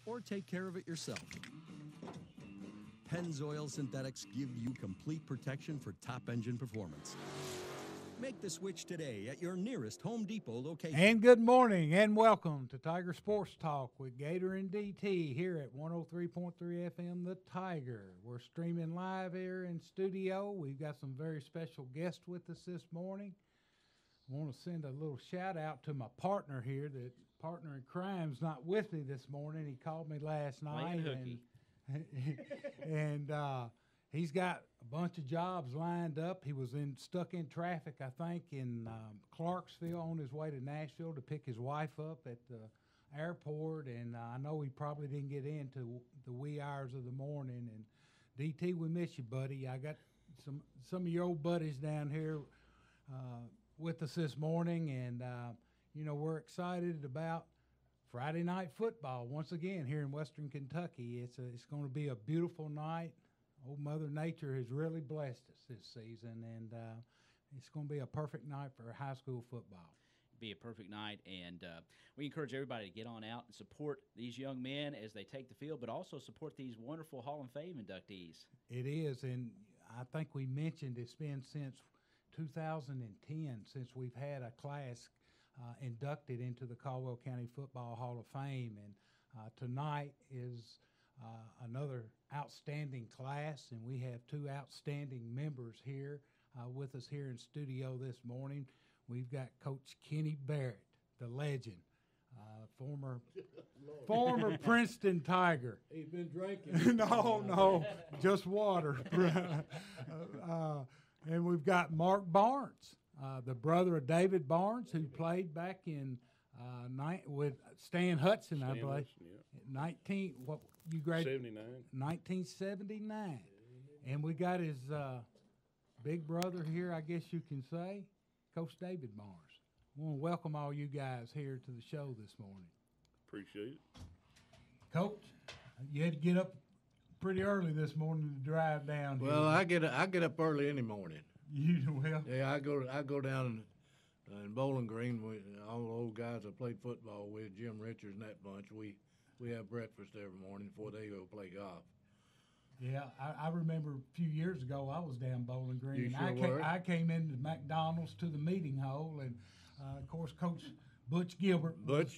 or take care of it yourself. Pennzoil Synthetics give you complete protection for top engine performance. Make the switch today at your nearest Home Depot location. And good morning and welcome to Tiger Sports Talk with Gator and DT here at 103.3 FM The Tiger. We're streaming live here in studio. We've got some very special guests with us this morning. I want to send a little shout out to my partner here. That partner in crime's not with me this morning. He called me last night and he's got a bunch of jobs lined up. He was stuck in traffic, I think, in Clarksville on his way to Nashville to pick his wife up at the airport. And I know he probably didn't get in to the wee hours of the morning. And DT, we miss you, buddy. I got some of your old buddies down here with us this morning. And, we're excited about Friday night football once again here in Western Kentucky. It's going to be a beautiful night. Old Mother Nature has really blessed us this season, and it's going to be a perfect night for high school football. Be a perfect night, and we encourage everybody to get on out and support these young men as they take the field, but also support these wonderful Hall of Fame inductees. It is, and I think we mentioned it's been since 2010 since we've had a class inducted into the Caldwell County Football Hall of Fame, and tonight is another outstanding class, and we have two outstanding members here with us here in studio this morning. We've got Coach Kenny Barrett, the legend, former Princeton Tiger. He's been drinking. No, just water. And we've got Mark Barnes, the brother of David Barnes, who played back in with Stan Hudson, I believe. Yeah. What you graduated? 79. 1979. And we got his big brother here, I guess you can say, Coach David Barnes. I want to welcome all you guys here to the show this morning. Appreciate it. Coach, you had to get up pretty early this morning to drive down here. Well, I get up early any morning. You will? Yeah, I go down in Bowling Green with all the old guys I played football with, Jim Richards and that bunch. We have breakfast every morning before they go play golf. Yeah, I remember a few years ago I was down Bowling Green. You sure were? I came into McDonald's to the meeting hall, and of course Coach Butch Gilbert was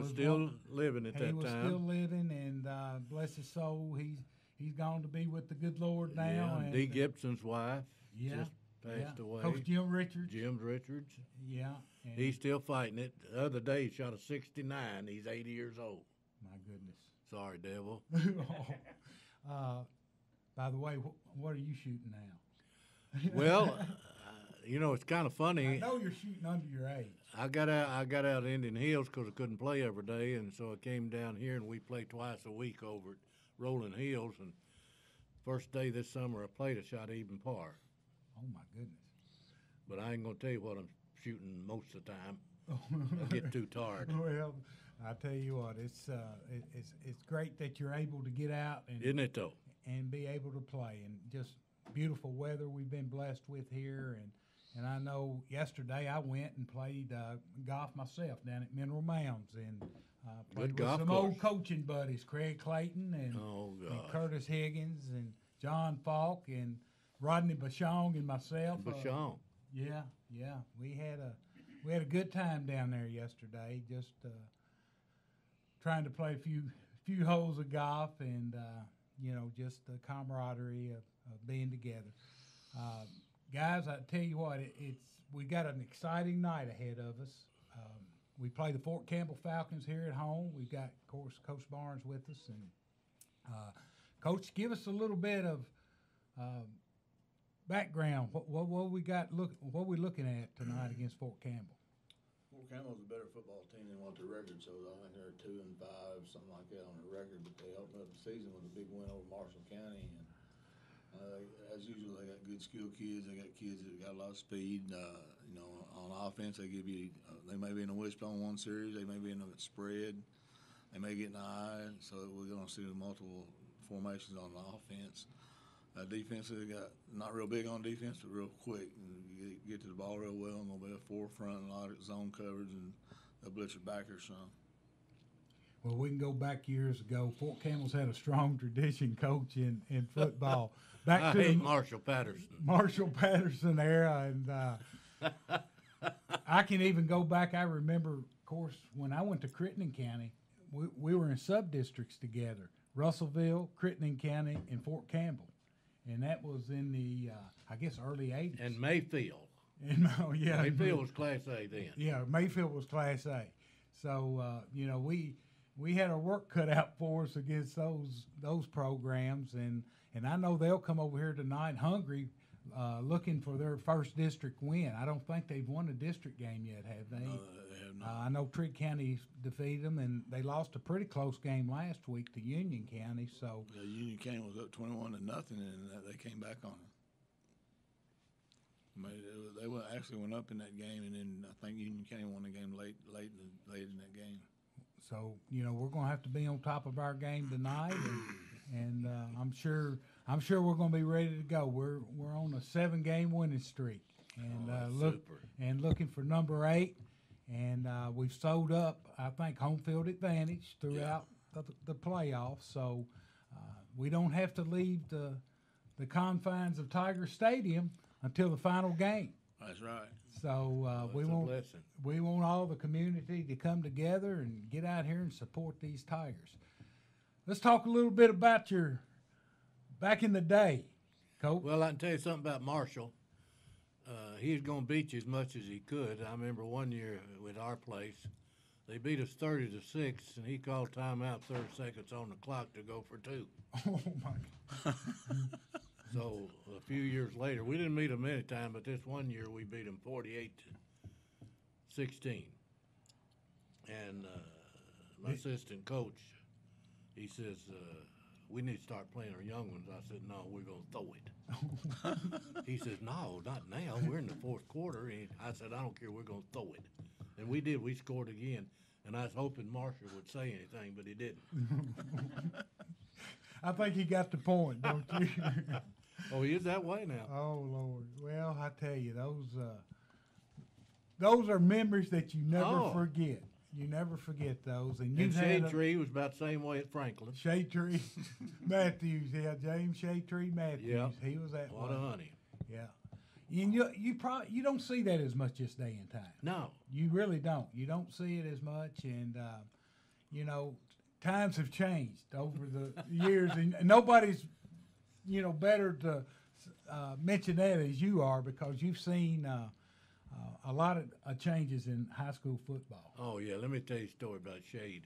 still living at that time. He was still living, and bless his soul, he's gone to be with the good Lord now. Yeah, and Dee Gibson's wife just passed yeah. away. Coach Jim Richards. Jim Richards. Yeah. He's still fighting it. The other day he shot a 69. He's 80 years old. My goodness. Sorry, devil. By the way, what are you shooting now? Well, it's kind of funny. I know you're shooting under your age. I got out of Indian Hills because I couldn't play every day, and so I came down here, and we play twice a week over at Rolling Hills. And first day this summer I played, I shot even par. Oh my goodness! But I ain't gonna tell you what I'm shooting most of the time. I get too tired. Well, I tell you what, it's great that you're able to get out and isn't it though? And be able to play, and just beautiful weather we've been blessed with here. And I know yesterday I went and played golf myself down at Mineral Mounds, and played Good golf with some course. old coaching buddies, Craig Clayton and Curtis Higgins and John Falk and Rodney Bashong and myself. Bashong. Yeah. We had a good time down there yesterday, just trying to play a few holes of golf, and just the camaraderie of being together. Guys, I tell you what, we got an exciting night ahead of us. We play the Fort Campbell Falcons here at home. We've got, of course, Coach Barnes with us, and Coach, give us a little bit of background. What we got? What we looking at tonight against Fort Campbell? Fort Campbell's a better football team than what the record shows. I think they're 2-5, something like that on the record. But they opened up the season with a big win over Marshall County, and as usual, they got good skilled kids. They got kids that got a lot of speed. On offense, they give you. They may be in a wishbone one series. They may be in a spread. They may get in the eye. So we're going to see multiple formations on the offense. Defense, they got not real big on defense, but real quick. And get to the ball real well, and they'll be a forefront and a lot of zone coverage, and they'll blitz your backers some. Well, we can go back years ago. Fort Campbell's had a strong tradition, coach, in football. Back I to hate the Marshall Patterson. Marshall Patterson era, and I can even go back. I remember, of course, when I went to Crittenden County, we were in sub-districts together, Russellville, Crittenden County, and Fort Campbell. And that was in the, I guess, early 80s. And Mayfield. And, oh, yeah. Mayfield was Class A then. Yeah, Mayfield was Class A. So, you know, we had our work cut out for us against those programs. And I know they'll come over here tonight hungry, looking for their first district win. I don't think they've won a district game yet, have they? No, they have not. I know Trigg County defeated them, and they lost a pretty close game last week to Union County. So The Union County was up 21-0, and they came back on them. They actually went up in that game, and then I think Union County won the game late in that game. So, you know, we're going to have to be on top of our game tonight, and I'm sure we're going to be ready to go. We're on a 7-game winning streak, and looking for number 8, and we've sold up, I think, home field advantage throughout the playoffs. So we don't have to leave the confines of Tiger Stadium until the final game. That's right. So we want all the community to come together and get out here and support these Tigers. Let's talk a little bit about your back in the day, Coach. Well, I can tell you something about Marshall. He was going to beat you as much as he could. I remember one year with our place, they beat us 30-6, and he called timeout 30 seconds on the clock to go for 2. Oh my God. So a few years later, we didn't meet him many times, but this one year we beat him 48-16. And my assistant coach, he says, we need to start playing our young ones. I said, no, we're going to throw it. He says, no, not now. We're in the fourth quarter. And I said, I don't care. We're going to throw it. And we did. We scored again. And I was hoping Marshall would say anything, but he didn't. I think he got the point, don't you? Oh, he is that way now. Oh Lord! Well, I tell you, those are memories that you never forget. You never forget those. And Shade Tree was about the same way at Franklin. Shade Tree Matthews, yeah, James Shade Tree Matthews. Yeah. He was that A lot of honey. Yeah. And you don't see that as much this day and time. No. You really don't. You don't see it as much, and you know, times have changed over the years, and nobody's better to mention that as you are, because you've seen a lot of changes in high school football. Oh, yeah. Let me tell you a story about Shade.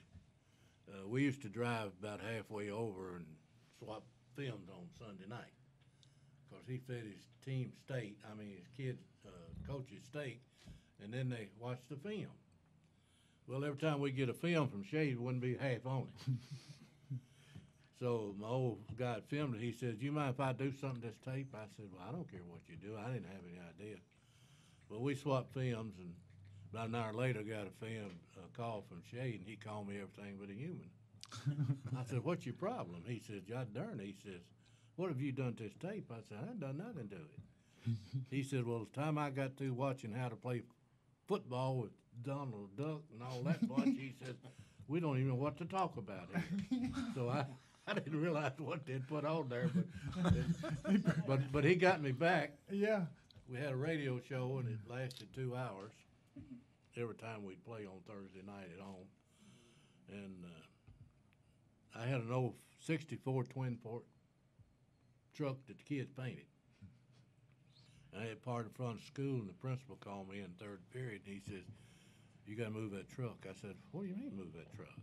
We used to drive about halfway over and swap films on Sunday night because he fed his team steak, his kids' coach's steak, and then they watched the film. Well, every time we get a film from Shade, it wouldn't be half on it. So my old guy that filmed it, he said, do you mind if I do something to this tape? I said, well, I don't care what you do. I didn't have any idea. Well, we swapped films, and about an hour later, got a call from Shade, and he called me everything but a human. I said, what's your problem? He said, God darn it. He says, what have you done to this tape? I said, I haven't done nothing to it. He said, well, the time I got through watching how to play football with Donald Duck and all that bunch, he said, we don't even know what to talk about here. So I didn't realize what they'd put on there, but he got me back. Yeah. We had a radio show, and it lasted 2 hours every time we'd play on Thursday night at home. And I had an old 64 twin port truck that the kids painted. I had parked in front of school, and the principal called me in third period, and he says, you got to move that truck. I said, what do you mean move that truck?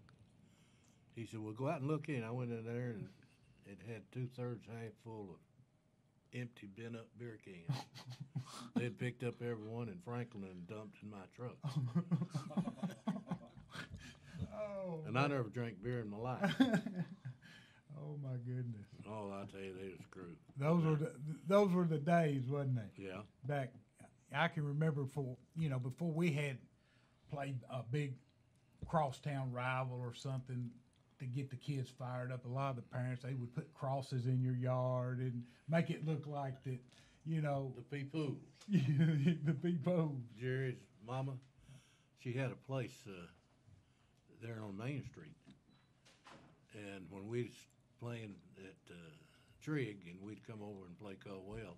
He said, well, go out and look in. I went in there, and it had 2/3 half full of empty bent-up beer cans. They'd picked up every one in Franklin and dumped in my truck. Oh. And I never drank beer in my life. Oh my goodness. Oh, I tell you, they were screwed. Those were the days, wasn't they? Yeah. Back, I can remember before we had played a big crosstown rival or something to get the kids fired up. A lot of the parents, they would put crosses in your yard and make it look like that, The Peepoos. the people. Jerry's mama, she had a place there on Main Street. when we was playing at Trig, and we'd come over and play Caldwell,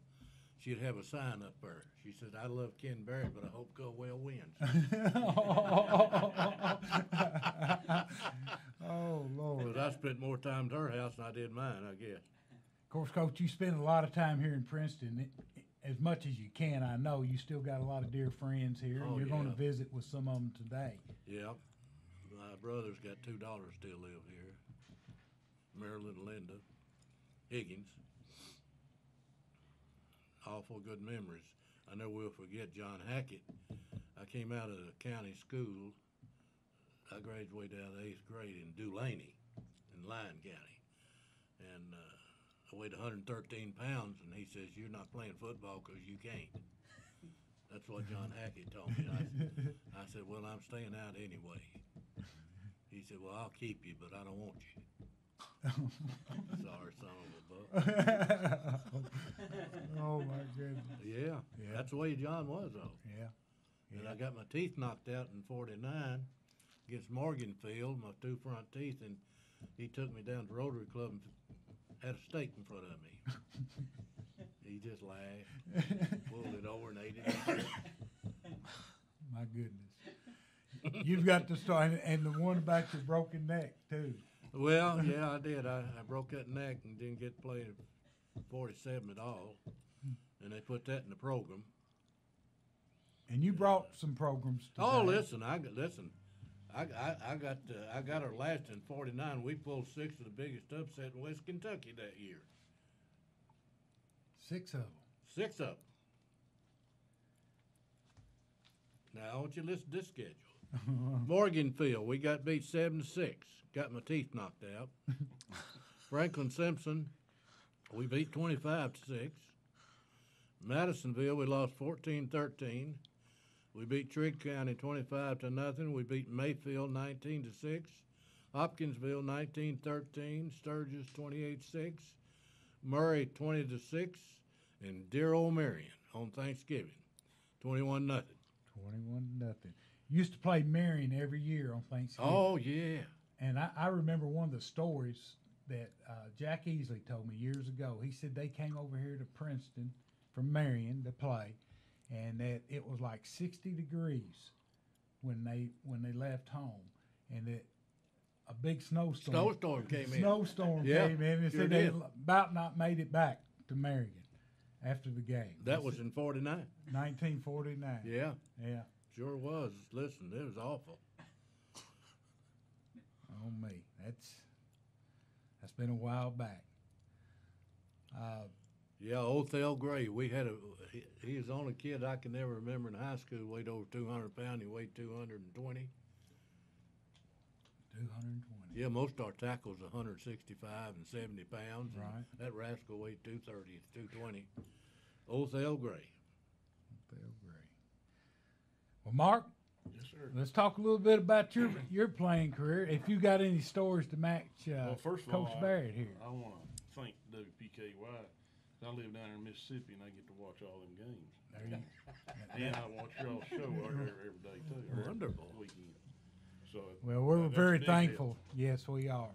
she'd have a sign up there. She said, "I love Ken Barrett, but I hope Caldwell wins." Oh, Lord. But I spent more time at her house than I did mine, I guess. Of course, Coach, you spend a lot of time here in Princeton. As much as you can, I know you still got a lot of dear friends here, and Oh, you're going to yeah. visit with some of them today. Yep. My brother's got 2 daughters still live here, Marilyn and Linda Higgins. Awful good memories. I never will forget John Hackett. I came out of the county school. I graduated out of 8th grade in Dulaney in Lyon County. And I weighed 113 pounds, and he says, "You're not playing football because you can't." That's what John Hackett told me. I said, "Well, I'm staying out anyway." He said, "Well, I'll keep you, but I don't want you." Sorry, son of a buck. Oh, my goodness. Yeah, Yeah. that's the way John was, though. Yeah. And I got my teeth knocked out in '49 against Morganfield, my 2 front teeth, and he took me down to Rotary Club and had a steak in front of me. He just laughed, pulled it over, and ate it. My goodness. You've got to start, and the one about your broken neck, too. Well, yeah, I did. I broke that neck and didn't get to play 47 at all, and they put that in the program. And you brought some programs today. Oh, listen, I got her last in '49. We pulled 6 of the biggest upset in West Kentucky that year. 6 of them. 6 of them. Now, I want you to listen to this schedule. Morganfield, we got beat 7-6. Got my teeth knocked out. Franklin Simpson, we beat 25-6. Madisonville, we lost 14-13. We beat Trigg County 25-0. We beat Mayfield 19-6. Hopkinsville 19-13. Sturgis 28-6. Murray 20-6. And dear old Marion on Thanksgiving 21-0. 21-0. Used to play Marion every year on Thanksgiving. Oh yeah. And I remember one of the stories that Jack Easley told me years ago. He said they came over here to Princeton from Marion to play, and that it was like 60 degrees when they left home, and that a big snowstorm came in. Snowstorm Yeah, came in, and sure said did. they about not made it back to Marion after the game. That was in '49. 1949. Yeah, Yeah. sure was. Listen, it was awful. Oh me, that's been a while back. Yeah, Othell Gray. We had he was the only kid I can never remember in high school weighed over 200 pounds. He weighed 220. 220. Yeah, most of our tackles 165 and 70 pounds. and Right. That rascal weighed 230, 220. Othell Gray. Othell Gray. Well, Mark, Yes, sir. let's talk a little bit about your playing career. If you got any stories to match Well, first of Coach all, Barrett here. I want to thank WPKY. I live down there in Mississippi, and I get to watch all them games. There you- And I watch y'all's show every day, too. Wonderful. Weekend. So, Well, we're that's a very big deal. thankful. Yes, we are.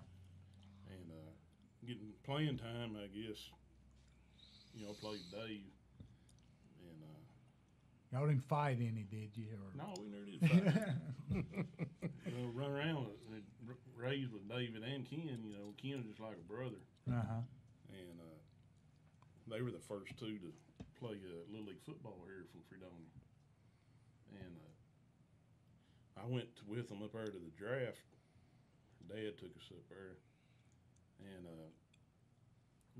And getting playing time, I guess, I played Dave. And Y'all didn't fight any, did you? Or no, we never did fight. Run around and raised with David and Ken. Ken was just like a brother. Uh-huh. And they were the first 2 to play Little League football here from Fredonia. And I went with them up there to the draft. Dad took us up there. And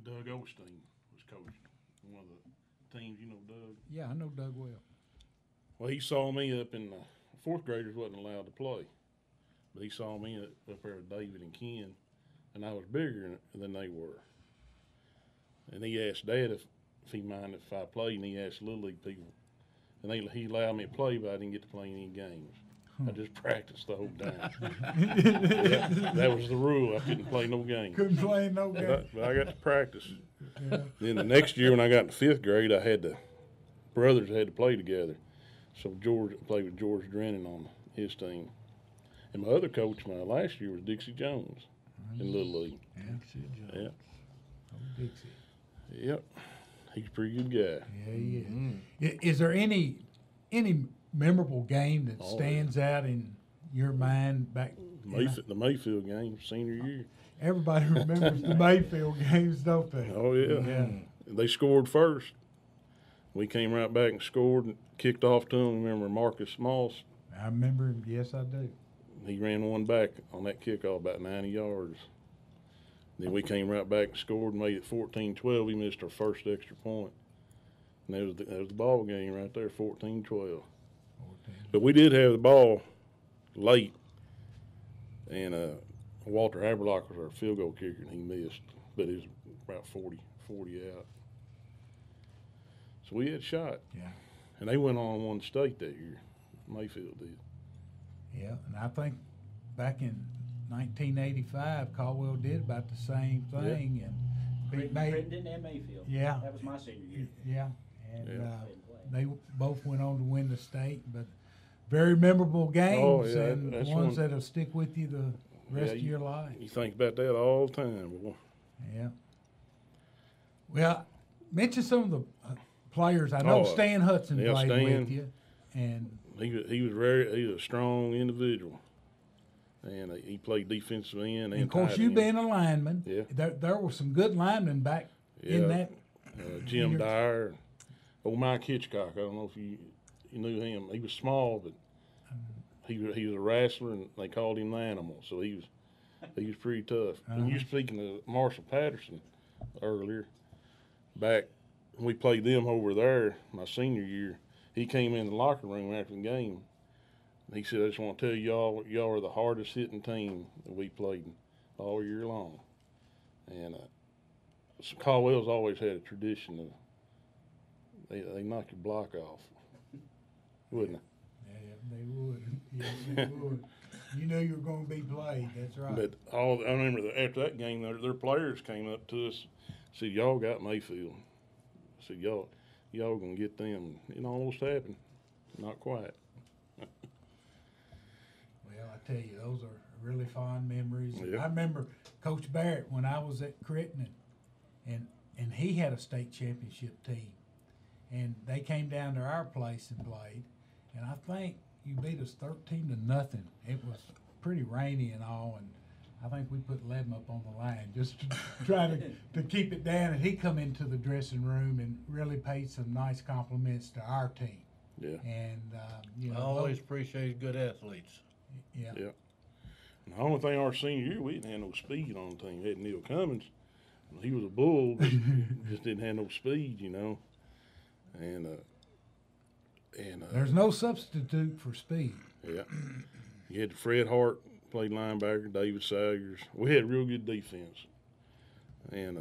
Doug Osteen was coaching one of the teams. You know Doug? Yeah, I know Doug well. Well, he saw me up in 4th graders wasn't allowed to play. But he saw me up there with David and Ken, and I was bigger than they were. And he asked Dad if he minded if I played, and he asked Little League people. And he allowed me to play, but I didn't get to play any games. I just practiced the whole time. that was the rule. I couldn't play no games. Couldn't play no game. But I got to practice. Then the next year when I got in 5th grade, I had brothers had to play together. So George played with George Drennan on his team. And my other coach my last year was Dixie Jones in Little League. Dixie Jones. Yeah. Oh, Dixie. Yep. He's a pretty good guy. Yeah, he is. Mm-hmm. Is there any memorable game that Oh, stands out in your mind back? The Mayfield game, senior year. Everybody remembers the Mayfield games, don't they? Oh, yeah. Yeah. They scored first. We came right back and scored and kicked off to them. Remember Marcus Moss? I remember him. Yes, I do. He ran one back on that kickoff about 90 yards. Then we came right back and scored and made it 14-12. We missed our first extra point. And that was the ball game right there, 14-12. But we did have the ball late. And Walter Haberlock was our field goal kicker, and he missed. But it was about 40 out. So we had a shot. Yeah. And they went on and won the state that year. Mayfield did. Yeah, and I think back in 1985, Caldwell did about the same thing, and beat Crittenden and Mayfield. Yeah. That was my senior year. Yeah, and Yeah. they both went on to win the state, but very memorable games Oh, yeah, and that's ones one- that'll stick with you the rest of you- your life. You think about that all the time, boy. Yeah. Well, mention some of the players. I know Oh, Stan Hudson yeah, played Stan. with you, and He was a strong individual, and he played defensive end. of course, tight you end. being a lineman, Yeah. there were some good linemen back in Yeah. that. Jim You're- Dyer, old Mike Hitchcock. I don't know if you knew him. He was small, but he was a wrestler, and they called him the Animal. So he was pretty tough. And you speaking of Marshall Patterson earlier, back when we played them over there my senior year, he came in the locker room after the game. He said, "I just want to tell y'all are the hardest hitting team that we played all year long." And so Caldwell's always had a tradition of they knock your block off, wouldn't Yeah, they would. Yeah, they would. You knew you were going to be played. That's right. they? But I remember that after that game, their players came up to us, said, "Y'all got Mayfield." I said, "Y'all gonna get them." It almost happened, not quite. Well, I tell you, those are really fond memories. Yeah. I remember Coach Barrett when I was at Crittenden, and he had a state championship team, and they came down to our place and played, and I think you beat us 13-0. It was pretty rainy and all, and I think we put 11 up on the line just to try to keep it down. And he come into the dressing room and really paid some nice compliments to our team. Yeah. And I always appreciate good athletes. yeah. Yeah. And the only thing our senior year, we didn't have no speed on the team. We had Neil Cummins. He was a bull, but just didn't have no speed, And There's no substitute for speed. yeah, you had Fred Hart played linebacker, David Saggers. We had real good defense, and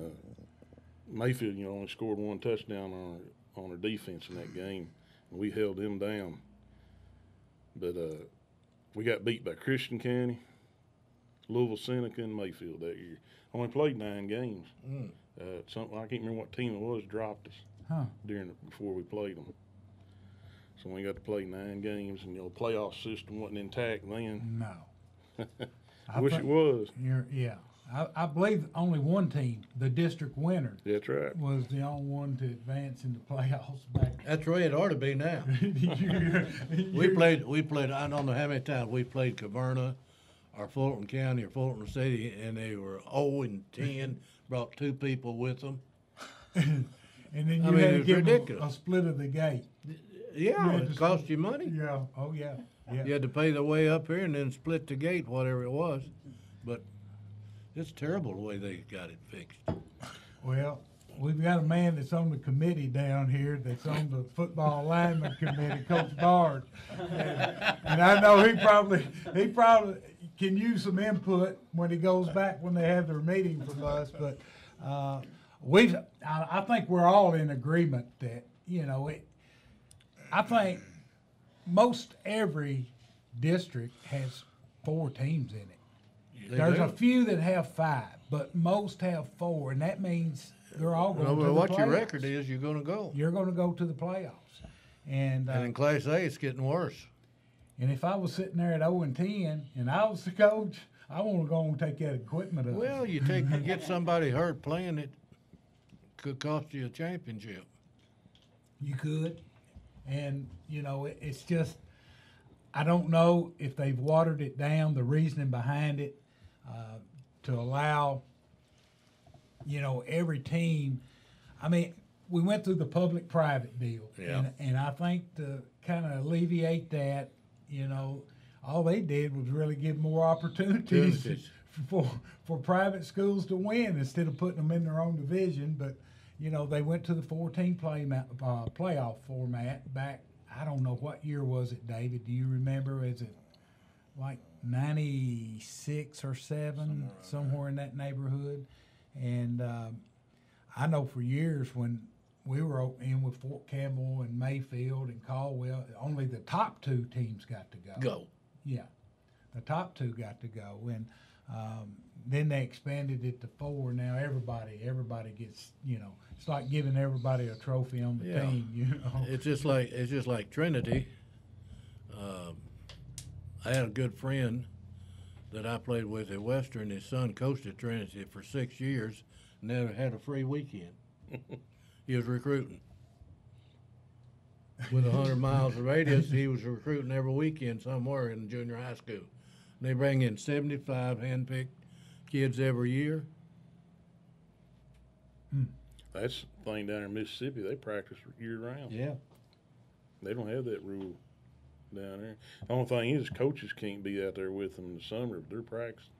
Mayfield, only scored one touchdown on our defense in that game, and we held them down. But we got beat by Christian County, Louisville, Seneca, and Mayfield that year. Only played 9 games. Something I can't remember what team it was dropped us Huh. before we played them. So we got to play 9 games, and the playoff system wasn't intact then. No. I wish it was. I believe only one team, the district winner, That's right. was the only one to advance in the playoffs back. That's the way it ought to be now. We played, I don't know how many times we played Caverna or Fulton County or Fulton City, and they were 0-10, brought 2 people with them. And then you I mean, had it to was give them ridiculous. a split of the gate. Yeah, had it to cost you money. Yeah. Oh yeah. Yeah. You had to pay the way up here and then split the gate, whatever it was. But it's terrible the way they got it fixed. Well, we've got a man that's on the committee down here that's on the football lineman committee, Coach Bard. And I know he probably can use some input when he goes back when they have their meeting from us. But I think we're all in agreement that, I think most every district has 4 teams in it. They There's do. a few that have 5, but most have 4, and that means they're all going No to matter the what your playoffs. record is, you're going to go. You're going to go to the playoffs. And And in Class A, it's getting worse. if I was sitting there at 0-10 and I was the coach, I want to go and take that equipment up. Well, you get somebody hurt playing it, could cost you a championship. You could, and it's just I don't know if they've watered it down. The reasoning behind it to allow every team. I mean, we went through the public-private deal, Yeah. and I think to kind of alleviate that, all they did was really give more opportunities for private schools to win instead of putting them in their own division. But they went to the 14 playoff format back. I don't know what year was it, David. Do you remember? Is it like 96 or 7, somewhere in that neighborhood? And I know for years when we were in with Fort Campbell and Mayfield and Caldwell, only the top 2 teams got to go. Yeah, the top 2 got to go, and then they expanded it to 4. Now everybody gets, it's like giving everybody a trophy on the team. It's just like Trinity. I had a good friend that I played with at Western. His son coached at Trinity for 6 years, never had a free weekend. He was recruiting. With 100 miles of radius, he was recruiting every weekend somewhere in junior high school. They bring in 75 hand-picked kids every year. That's the thing down in Mississippi. They practice year-round. Yeah. They don't have that rule down there. The only thing is coaches can't be out there with them in the summer if they're practicing.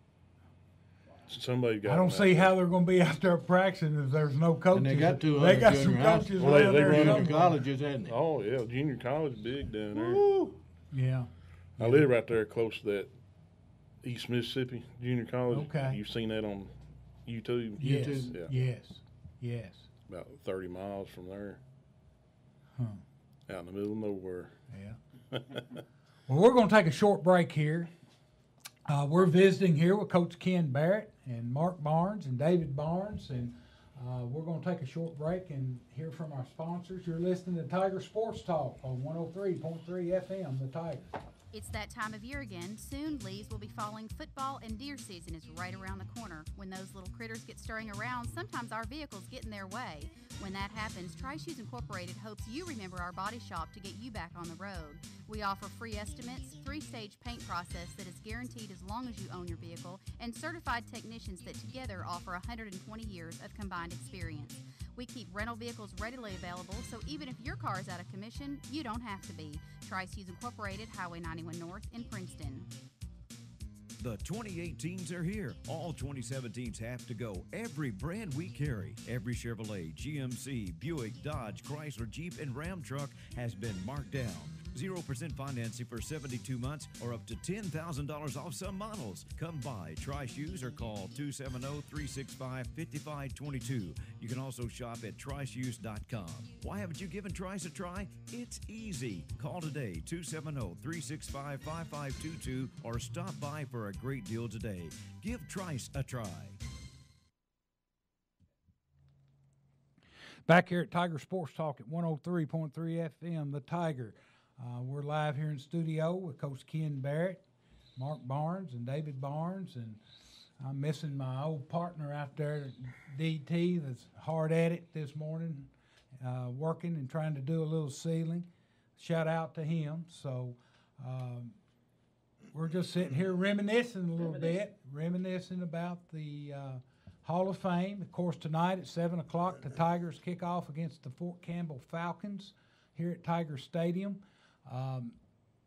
Somebody got. I don't see how they're going to be out there practicing if there's no coaches. And they got 200 They got some junior high coaches schools. Well, down they there. run Junior them. colleges, hasn't they? Oh yeah, junior college big down there. Woo. Yeah. I live right there close to that East Mississippi Junior College. Okay. You've seen that on YouTube. Yes. Yeah. Yes. About 30 miles from there. Huh. Out in the middle of nowhere. Yeah. Well, we're going to take a short break here. We're visiting here with Coach Ken Barrett and Mark Barnes and David Barnes, and we're going to take a short break and hear from our sponsors. You're listening to Tiger Sports Talk on 103.3 FM, The Tiger. It's that time of year again. Soon leaves will be falling. Football and deer season is right around the corner. When those little critters get stirring around, sometimes our vehicles get in their way. When that happens, Trice Incorporated hopes you remember our body shop to get you back on the road. We offer free estimates, 3-stage paint process that is guaranteed as long as you own your vehicle, and certified technicians that together offer 120 years of combined experience. We keep rental vehicles readily available, so even if your car is out of commission, you don't have to be. Trice Incorporated, Highway 91 North in Princeton. The 2018s are here. All 2017s have to go. Every brand we carry, every Chevrolet, GMC, Buick, Dodge, Chrysler, Jeep, and Ram truck has been marked down. 0% financing for 72 months or up to $10,000 off some models. Come by Trice Hughes or call 270-365-5522. You can also shop at tricehughes.com. Why haven't you given Trice a try? It's easy. Call today, 270-365-5522, or stop by for a great deal today. Give Trice a try. Back here at Tiger Sports Talk at 103.3 FM, The Tiger. We're live here in studio with Coach Ken Barrett, Mark Barnes, and David Barnes, and I'm missing my old partner out there, DT, that's hard at it this morning, working and trying to do a little sealing. Shout out to him. So we're just sitting here reminiscing a little bit, reminiscing about the Hall of Fame. Of course, tonight at 7 o'clock, the Tigers kick off against the Fort Campbell Falcons here at Tiger Stadium.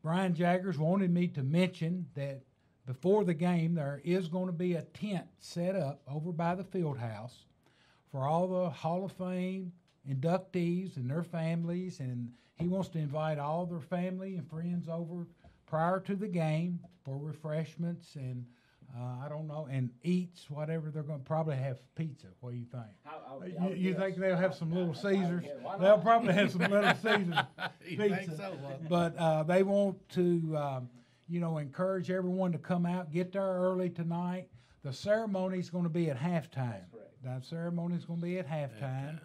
Brian Jaggers wanted me to mention that before the game there is going to be a tent set up over by the field house for all the Hall of Fame inductees and their families, and he wants to invite all their family and friends over prior to the game for refreshments and I don't know, and eats, whatever. They're going to probably have pizza. What do you think? You think they'll have some Little Caesars? They'll probably have some Little Caesars pizza. But they want to, encourage everyone to come out, get there early tonight. The ceremony is going to be at halftime. The ceremony is going to be at halftime.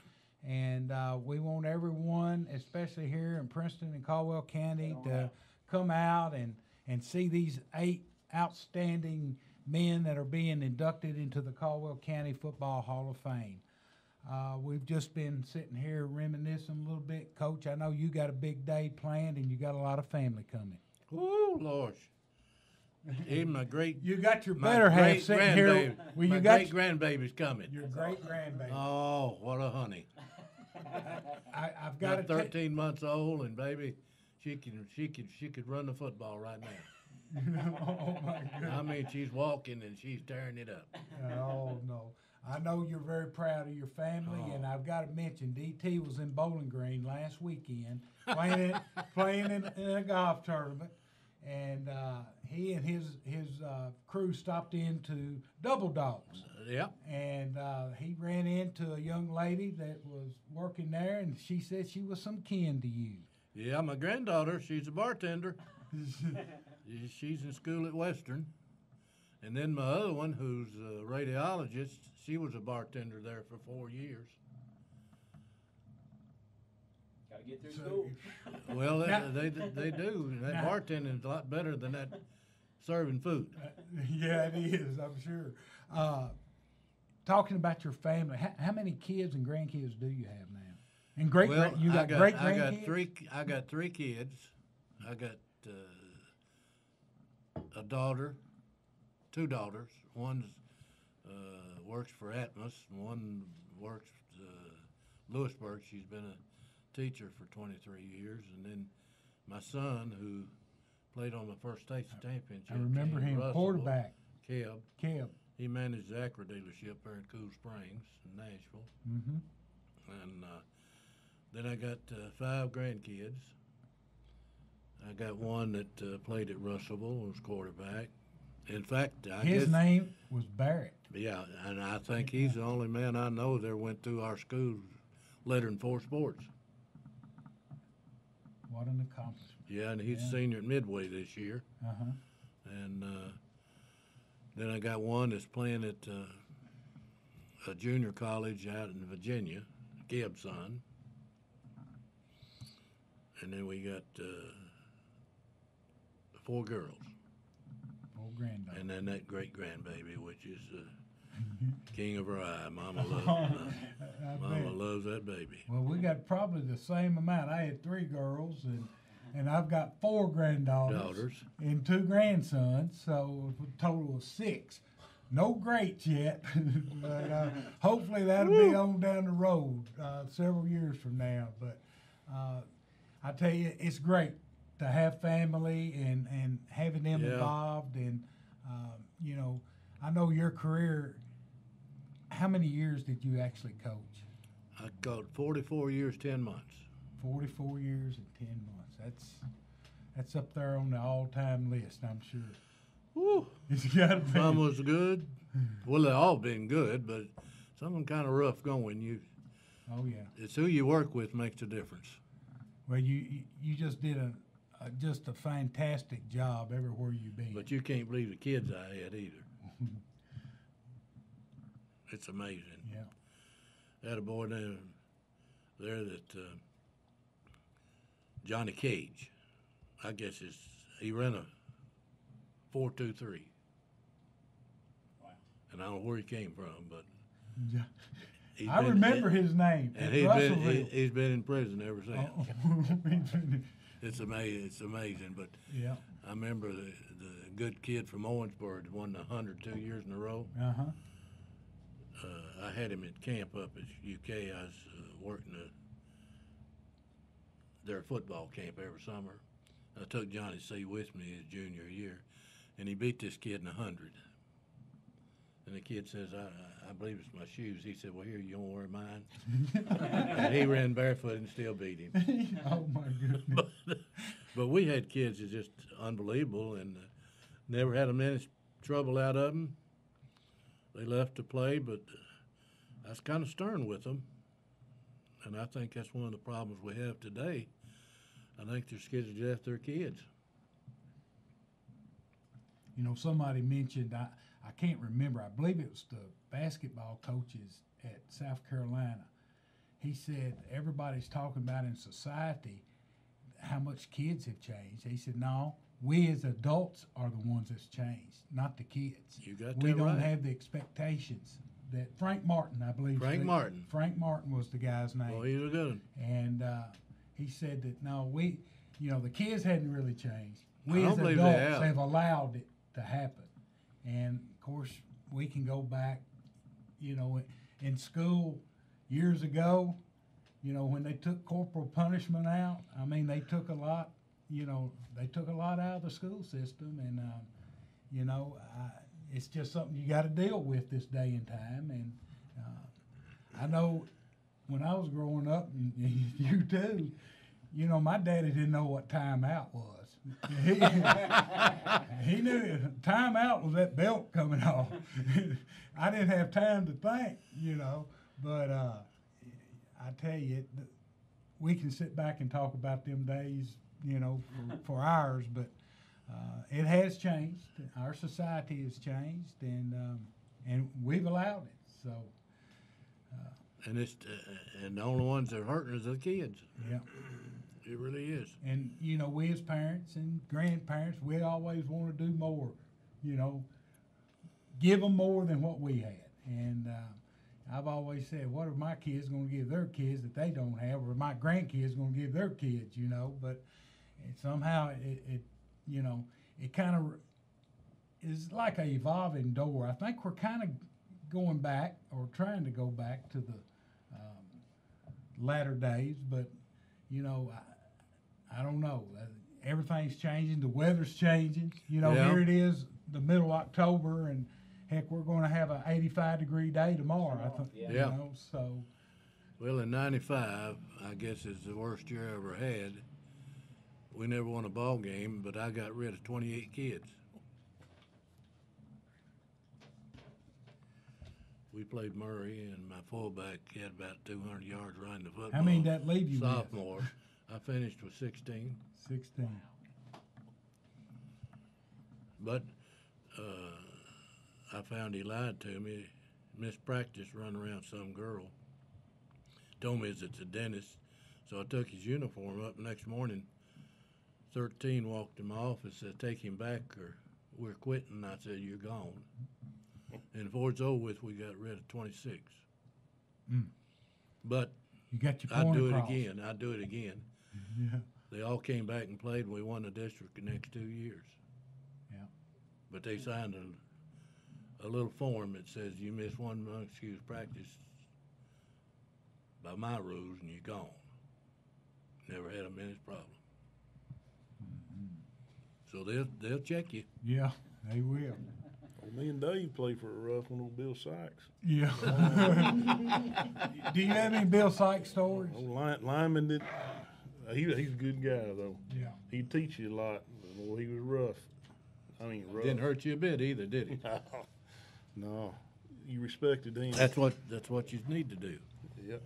And we want everyone, especially here in Princeton and Caldwell County, to come out and see these 8 outstanding men that are being inducted into the Caldwell County Football Hall of Fame. We've just been sitting here reminiscing a little bit. Coach, I know you got a big day planned and you got a lot of family coming. Oh, Lord. Even my You got your better half sitting here. Well, my you got great grandbaby's coming. your great grandbaby. Oh, what a honey! I've got About 13 months old, and baby, she could run the football right now. Oh my goodness. I mean, she's walking and she's tearing it up. Oh no. I know you're very proud of your family, and I've got to mention DT was in Bowling Green last weekend playing in a golf tournament, and he and his crew stopped into Double Dogs. Yep. And he ran into a young lady that was working there, and she said she was some kin to you. Yeah, my granddaughter, she's a bartender. She's in school at Western. And then my other one, who's a radiologist, she was a bartender there for 4 years. Got to get through school. Well, they do. And that bartending is a lot better than that serving food. Yeah, it is, I'm sure. Talking about your family, how many kids and grandkids do you have now? And great grandkids? I got three kids. I got a daughter, two daughters. One works for Atmos, and one works Lewisburg. She's been a teacher for 23 years. And then my son, who played on the first state championship. I remember him, quarterback. Keb. He managed the Acura dealership there in Cool Springs in Nashville. Mm-hmm. And then I got 5 grandkids. I got one that played at Russellville, was quarterback. In fact, his name was Barrett. Yeah, and I think he's the only man I know that went through our school lettering 4 sports. What an accomplishment. Yeah, and he's a senior at Midway this year. Uh-huh. And then I got one that's playing at a junior college out in Virginia, Gibbs' son. And then we got 4 girls. 4 granddaughters. And then that great grandbaby, which is king of her eye. Mama loves that baby. Well, we got probably the same amount. I had 3 girls, and I've got 4 granddaughters and 2 grandsons, so a total of 6. No greats yet, but hopefully that'll be on down the road several years from now. But I tell you, it's great to have family and having them involved. And, you know, I know your career, how many years did you actually coach? I coached 44 years, 10 months. 44 years and 10 months. That's up there on the all-time list, I'm sure. Woo. It's gotta be. Some was good. Well, they all been good, but some of them kind of rough going. Oh yeah. It's who you work with makes a difference. Well, you just did just a fantastic job everywhere you've been. But you can't believe the kids I had either. It's amazing. Yeah. I had a boy down there that Johnny Cage. I guess he ran a 4.23. Wow. And I don't know where he came from, but I remember his name. And he's been in prison ever since. It's amazing. But yeah, I remember the good kid from Owensboro that won the 100 2 years in a row. Uh-huh. I had him at camp up at UK. I was working their football camp every summer. I took Johnny C with me his junior year, and he beat this kid in 100. And the kid says, I believe it's my shoes. He said, well, here, you don't wear mine. And he ran barefoot and still beat him. Oh, my goodness. But we had kids that just unbelievable and never had a minute's trouble out of them. They left to play, but I was kind of stern with them. And I think that's one of the problems we have today. I think there's kids that left their kids. You know, somebody mentioned, I can't remember, I believe it was the basketball coaches at South Carolina. He said everybody's talking about in society how much kids have changed. He said, no, we as adults are the ones that's changed, not the kids. You got We that don't right. have the expectations that Frank Martin, I believe. Frank Martin. Frank Martin was the guy's name. Well, he's a good one. And he said that no, the kids hadn't really changed. I We don't as believe they adults have. allowed it to happen. And of course, we can go back, in school years ago, when they took corporal punishment out. I mean, they took a lot. They took a lot out of the school system, and it's just something you got to deal with this day and time. And I know when I was growing up, and you too, my daddy didn't know what timeout was. He knew timeout was that belt coming off. I didn't have time to think, but I tell you, we can sit back and talk about them days, for hours, but it has changed. Our society has changed, and we've allowed it. So. And and the only ones that are hurting is the kids. Yeah. It really is. And, we as parents and grandparents, we always want to do more, give them more than what we had. And I've always said, what are my kids going to give their kids that they don't have, or my grandkids going to give their kids, But somehow it kind of is like an evolving door. I think we're kind of going back or trying to go back to the latter days, but, I don't know. Everything's changing. The weather's changing. Yeah. Here it is, the middle of October, and heck, we're going to have an 85-degree day tomorrow. I think. Yeah. So. Well, in '95, I guess it's the worst year I ever had. We never won a ball game, but I got rid of 28 kids. We played Murray, and my fullback had about 200 yards running the football. How many did that leave you with? Sophomore. I finished with 16. 16. But I found he lied to me. Missed practice, run around some girl. Told me it's a dentist. So I took his uniform up. Next morning, 13 walked in my office, said, take him back or we're quitting. I said, you're gone. And before it's over with, we got rid of 26. Mm. But You got your I'd point do across. it again. I'd do it again. Yeah. They all came back and played, and we won the district the next 2 years. Yeah. But they signed a little form that says you miss one unexcused practice by my rules and you're gone. Never had a minute's problem. So they'll check you. Yeah, they will. Well, me and Dave played for a rough one, old Bill Sykes. Yeah. Do you have any Bill Sykes stories? Old lineman did. He's a good guy though. Yeah. He'd teach you a lot. Well, he was rough. I mean, rough. Didn't hurt you a bit either, did he? No, you respected him. That's what you need to do. Yep.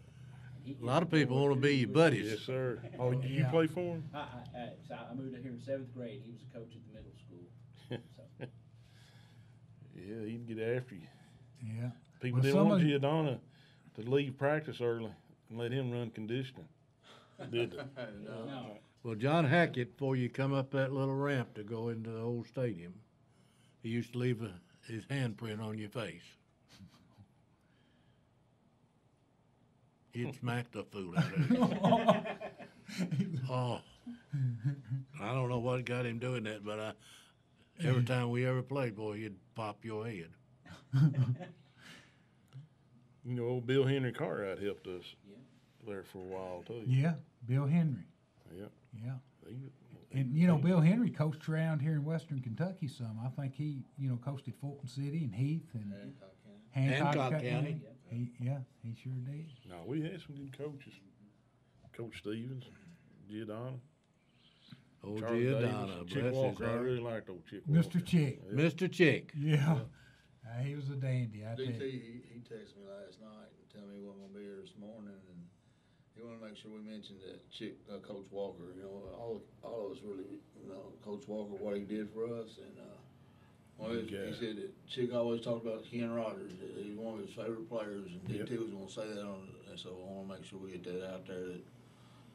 A lot of people want to be your buddies. Yes, sir. Oh, did you Yeah. play for him? So I moved here in 7th grade. He was a coach at the middle school. So. Yeah, he'd get after you. Yeah. People Well, didn't want somebody- Giordano to leave practice early and let him run conditioning, did they? No. Well, John Hackett, before you come up that little ramp to go into the old stadium, he used to leave his handprint on your face. He'd smack the fool out of you. Oh, I don't know what got him doing that, but every time we ever played, boy, he'd pop your head. You know, old Bill Henry Cartwright helped us there for a while too. Yeah, Bill Henry. Yeah. Yeah. He- And, Bill Henry coached around here in Western Kentucky some. I think he, coached at Fulton City and Heath and Hancock County. He sure did. No, we had some good coaches. Coach Stevens, Giordano, Old Charlie Giordano, Davis, Chick bless his Walker. I heart. really liked old Chick Walker. Mr. Chick. Mr. Chick. Yeah. He was a dandy, I tell DT, you. he texted me last night and tell me he wasn't gonna be here this morning, and he wanted to make sure we mentioned that Coach Walker. All of us really, Coach Walker, what he did for us, and he said that Chick always talked about Ken Rogers. That he's one of his favorite players, and DT was gonna say that and so I want to make sure we get that out there. That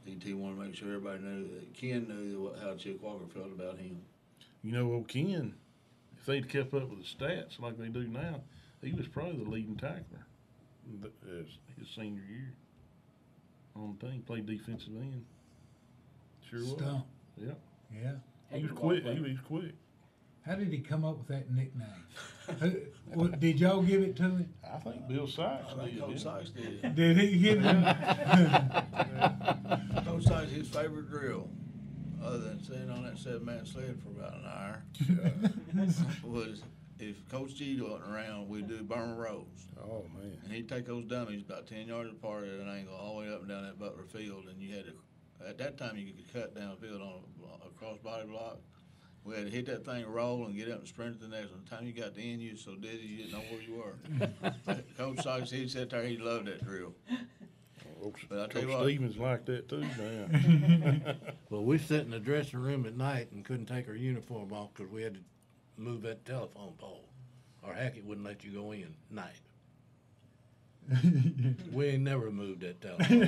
DT wanted to make sure everybody knew that Ken knew how Chick Walker felt about him. You know, old Ken, if they'd kept up with the stats like they do now, he was probably the leading tackler as his senior year on the team. Played defensive end. Sure was. Stump. Yeah. Yeah. He was quick. He was quick. How did he come up with that nickname? Did y'all give it to him? I think Bill Sykes I think did. Coach didn't Sykes did. Did he get it? Coach Sykes, his favorite drill, other than sitting on that 7-man sled for about an hour, was if Coach G wasn't around, we'd do burn rows. Oh, man. And he'd take those dummies about 10 yards apart at an angle all the way up and down that Butler field, and you had to, at that time, you could cut down the field on a crossbody block. We had to hit that thing, roll, and get up and sprint to the next one. By the time you got to the end, you were so dizzy you didn't know where you were. Coach Sykes, he'd sit there, he loved that drill. But I tell you Coach what, Stevens like that too, man. Well, we sat in the dressing room at night and couldn't take our uniform off because we had to move that telephone pole, or Hackett wouldn't let you go in night. We ain't never moved that telephone.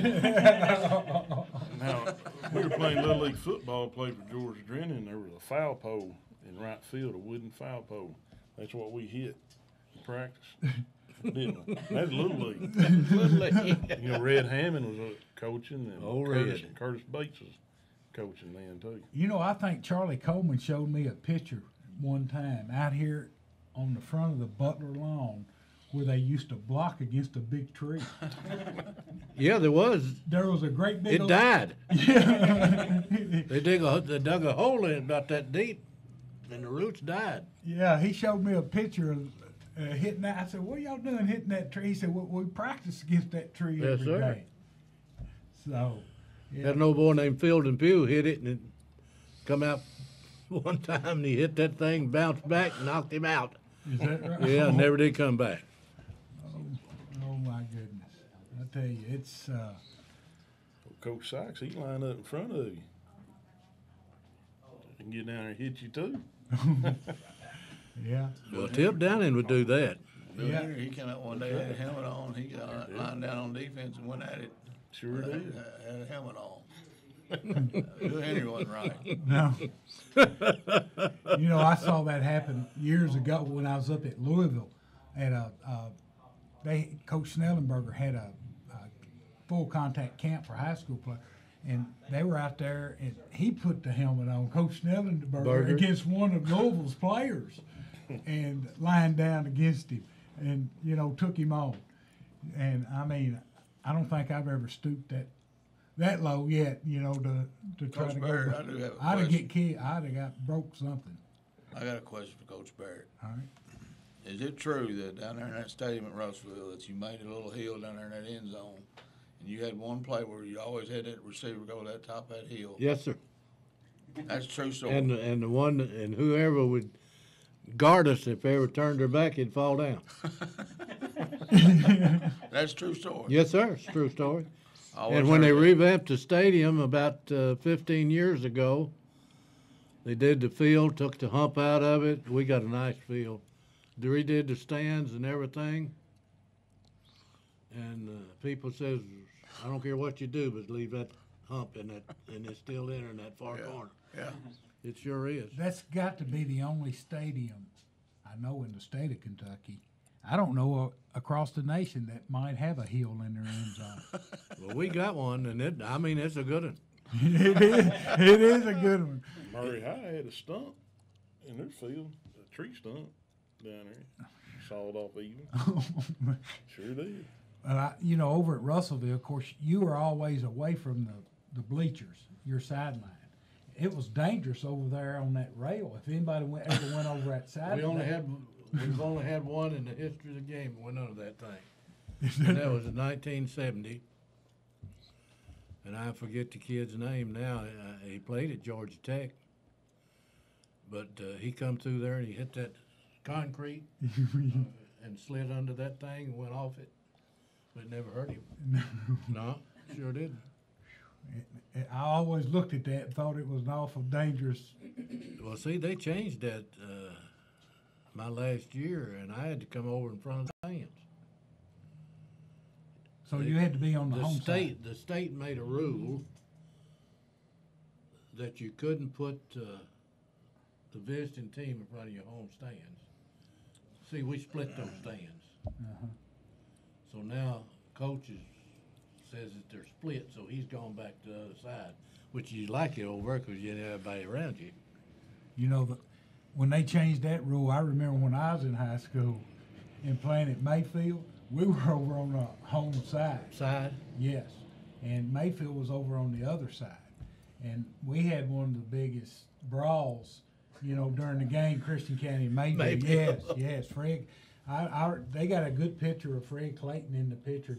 Now, we were playing Little League football, played for George Drennan, and there was a foul pole in right field, a wooden foul pole. That's what we hit in practice, didn't we? That's Little League. Little League. You know, Red Hammond was coaching, and Oh, Curtis Bates was coaching then, too. You know, I think Charlie Coleman showed me a picture one time out here on the front of the Butler lawn where they used to block against a big tree. Yeah, there was. There was a great big It old- died. Yeah. They dug a hole in it about that deep, and the roots died. Yeah, he showed me a picture of hitting that. I said, "What y'all doing hitting that tree?" He said, "Well, we practice against that tree Yes, every sir. day." So, yeah. Had an old boy named Fielding Pugh hit it, and it come out one time, and he hit that thing, bounced back, and knocked him out. Is that right? Yeah, never did come back. Oh my goodness! I tell you, it's Coach Sykes, he lined up in front of you. And get down there and hit you, too. yeah. Well, Tip Downing would do that. Bill Yeah. Henry, he came out one day, had a helmet on, he got lined down on defense and went at it. Sure did. Had a helmet on. Bill Henry wasn't right. No. You know, I saw that happen years ago when I was up at Louisville. At Coach Snellenberger had a full contact camp for high school players, and they were out there, and he put the helmet on, Coach Snellenberger, against one of Louisville's players, and lined down against him, and took him on. And I mean, I don't think I've ever stooped that low yet, to try Coach to Barrett, go. I do have a I'd have question. get kid. I'd have got broke something. I got a question for Coach Barrett. All right. Is it true that down there in that stadium at Russellville that you made a little hill down there in that end zone, and you had one play where you always had that receiver go to that top of that hill? Yes, sir. That's a true story. And the one, and whoever would guard us, if they ever turned their back, he'd fall down. That's a true story. Yes, sir. It's a true story. I always And when they heard that. revamped the stadium about 15 years ago, they did the field, took the hump out of it. We got a nice field. They redid the stands and everything. And people says, I don't care what you do, but leave that hump in that, and it's still in that far corner. Yeah. It sure is. That's got to be the only stadium I know in the state of Kentucky. I don't know across the nation that might have a hill in their end zone. Well, we got one, and it's a good one. It is a good one. Murray High had a stump in their field, a tree stump down there, sawed off even. Sure did. But over at Russellville, of course, you were always away from the bleachers, your sideline. It was dangerous over there on that rail. If anybody ever went over that sideline. We've only had one in the history of the game that went under that thing. And that was in 1970. And I forget the kid's name now. He played at Georgia Tech. But he come through there and he hit that concrete and slid under that thing and went off it. But it never hurt him. No, sure didn't. I always looked at that and thought it was an awful dangerous. Well, see, they changed that my last year, and I had to come over in front of the fans. So you had to be on the home side. The state made a rule that you couldn't put the visiting team in front of your home stands. See, we split those stands. So now coaches says that they're split, so he's gone back to the other side, which you like it over because you had everybody around you. You know, when they changed that rule, I remember when I was in high school and playing at Mayfield, we were over on the home side. Side? Yes. And Mayfield was over on the other side. And we had one of the biggest brawls, you know, during the game, Christian County and Mayfield. Yes, yes. Fred, they got a good picture of Fred Clayton in the picture.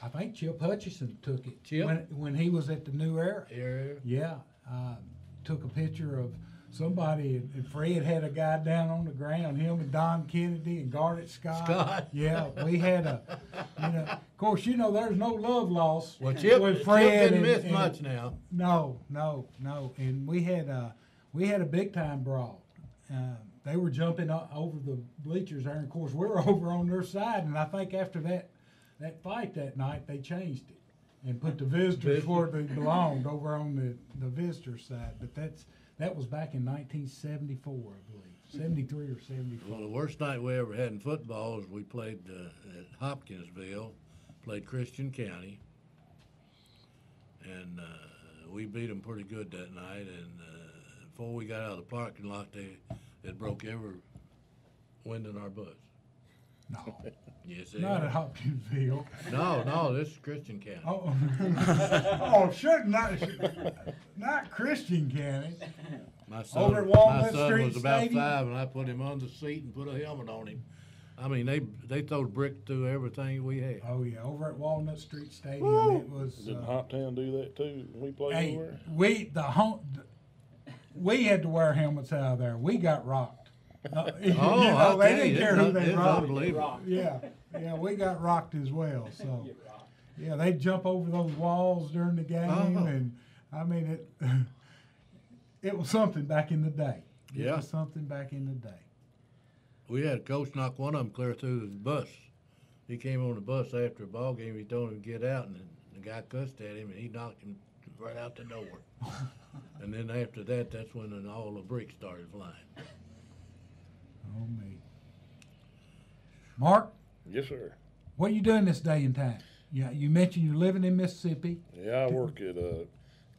I think Chip Hutchison took it. Chip? When he was at the New Era. Area? Yeah. Took a picture of somebody, and Fred had a guy down on the ground, him and Don Kennedy and Garnet Scott. Yeah, we had of course, there's no love lost with Fred. Chip didn't miss much now. No. And we had a big time brawl. They were jumping over the bleachers there, and of course we were over on their side, and I think after that fight that night, they changed it and put the visitors where they belonged over on the visitor side. But that was back in 1974, I believe, 73 or 74. Well, the worst night we ever had in football was we played at Hopkinsville, played Christian County, and we beat them pretty good that night. And before we got out of the parking lot, it broke every wind in our butts. No. Yes, not at Hopkinsville. No, this is Christian County. Not Christian County. My son, Over at Walnut my son Street was about Stadium? 5, and I put him on the seat and put a helmet on him. I memean, they throwed brick through everything we had. Oh yeah, over at Walnut Street Stadium, Woo! it was. Didn't Hoptown do that too when we played Hey, over there? we had to wear helmets out of there. We got rocked. I'll they tell didn't you, care who they it's rocked. unbelievable. Yeah, we got rocked as well. So, yeah, they'd jump over those walls during the game, and I mean it was something back in the day. It was something back in the day. We had a coach knock one of them clear through the bus. He came on the bus after a ball game. He told him to get out, and the guy cussed at him, and he knocked him right out the door. And then after that, that's when all the bricks started flying. Oh me. Mark? Yes, sir. What are you doing this day and time? Yeah, you mentioned you're living in Mississippi. Yeah, I work at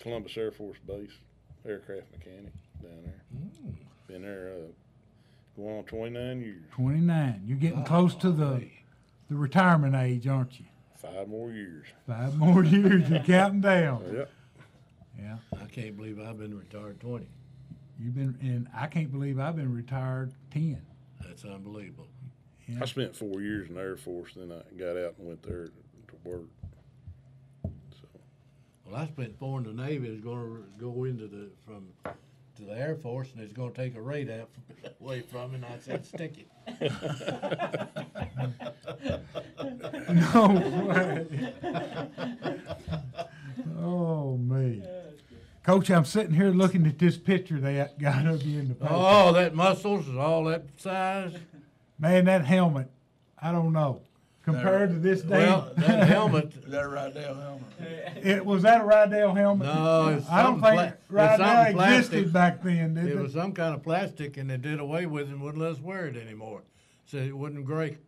Columbus Air Force Base, aircraft mechanic down there. Been there going on 29 years. 29. You're getting close to the retirement age, aren't you? 5 more years. 5 more years. You're counting down. Yep. Yeah. I can't believe I've been retired 20. And I can't believe I've been retired 10. That's unbelievable. Yeah. I spent 4 years in the Air Force, then I got out and went there to work. So. Well, I spent 4 in the Navy. I was going to go into to the Air Force, and it's going to take a rate out away from me, and I said, stick it. No way. Oh, me. Coach, I'm sitting here looking at this picture they got of you in the paper. Oh, that muscles and all that size. Man, that helmet, I don't know. Compared to this day. Well, that helmet. Is that a Rydell helmet? Was that a Rydell helmet? No, it's I don't something think it's something Rydell plastic. existed back then, did It it? was some kind of plastic, and they did away with it and wouldn't let us wear it anymore. Said it wouldn't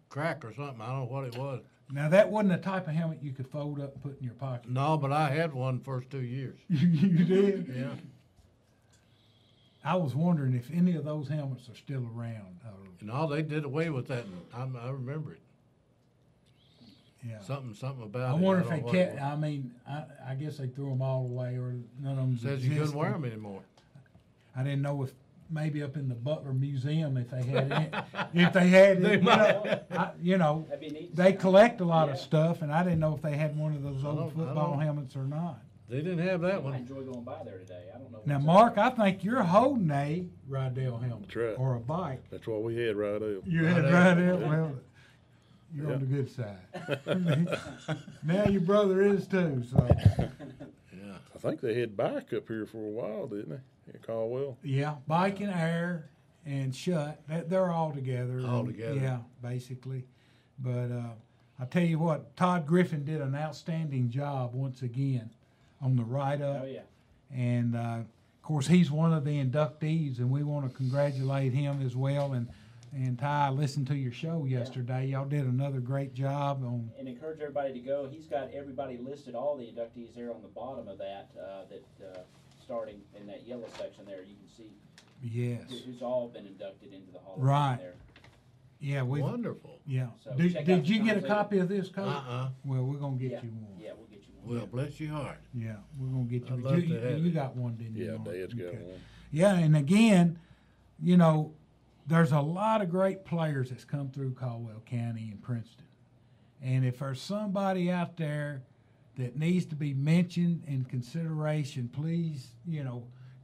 crack or something. I don't know what it was. Now, that wasn't the type of helmet you could fold up and put in your pocket. No, but I had one the first 2 years. You did? Yeah. I was wondering if any of those helmets are still around. No, they did away with that. And I remember it. Yeah. Something about it. I wonder if don't they know what it kept. was. I mean, I guess they threw them all away, or none of them. Says you couldn't wear them anymore. I didn't know if maybe up in the Butler Museum if they had it. If they had it, That'd be neat. they collect a lot of stuff, and I didn't know if they had one of those I old don't- football I don't- helmets or not. They didn't have that I one. enjoy going by there today. I don't know. Now, what's Mark, up I think you're holding a Rydell helmet That's right. or a bike. That's what we had right there. You had Rydell. Rydell. Well, you're on Yeah. the good side. Now your brother is too. So Yeah. I think they had bike up here for a while, didn't they? At Caldwell. yeah, bike and air and shut. They're all together. All And, together. Yeah, basically. But I tell you what, Todd Griffin did an outstanding job once again on the write-up. Oh, yeah. And course, he's one of the inductees, and we want to congratulate him as well. And Ty, I listened to your show yesterday. Y'all did another great job on. And encourage everybody to go. He's got everybody listed, all the inductees there on the bottom of that, starting in that yellow section there. You can see who's all been inducted into the Hall of Fame there. Yeah, wonderful. Yeah. So Did you get a copy of this, Coach? Well, we're gonna get you one. Yeah, we'll get you one. Well, bless your heart. Yeah, we're gonna get you. I'd love to have You it. got one, didn't you? Yeah, Mark? Dad's got Okay. one. Yeah, and again, you know, there's a lot of great players that's come through Caldwell County and Princeton. And if there's somebody out there that needs to be mentioned in consideration, please,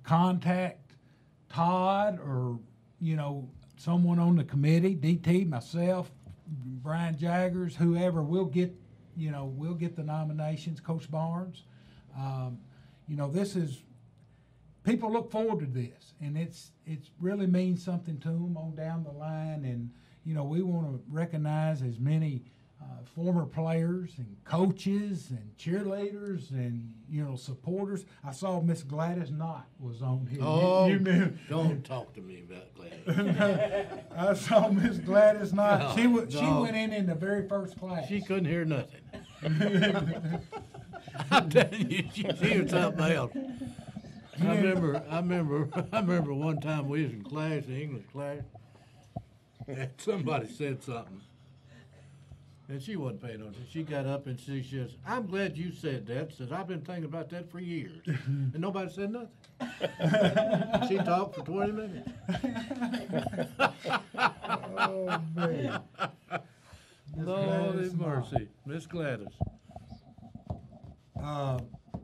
contact Todd or, someone on the committee, DT, myself, Brian Jaggers, whoever. We'll get the nominations, Coach Barnes. This is, people look forward to this, and it's really means something to them on down the line. And we want to recognize as many former players and coaches and cheerleaders and supporters. I saw Miss Gladys Knott was on here. Oh, knew. don't talk to me about Gladys. I saw Miss Gladys Knott. She No. went in the very first class. She couldn't hear nothing. I'm telling you, she was something else. I remember one time we was in class, the English class, and somebody said something, and she wasn't paying attention. She got up and she says, "I'm glad you said that." Says, "I've been thinking about that for years," and nobody said nothing. She talked for 20 minutes. Oh man! Lord Gladys have mercy, Miss Gladys.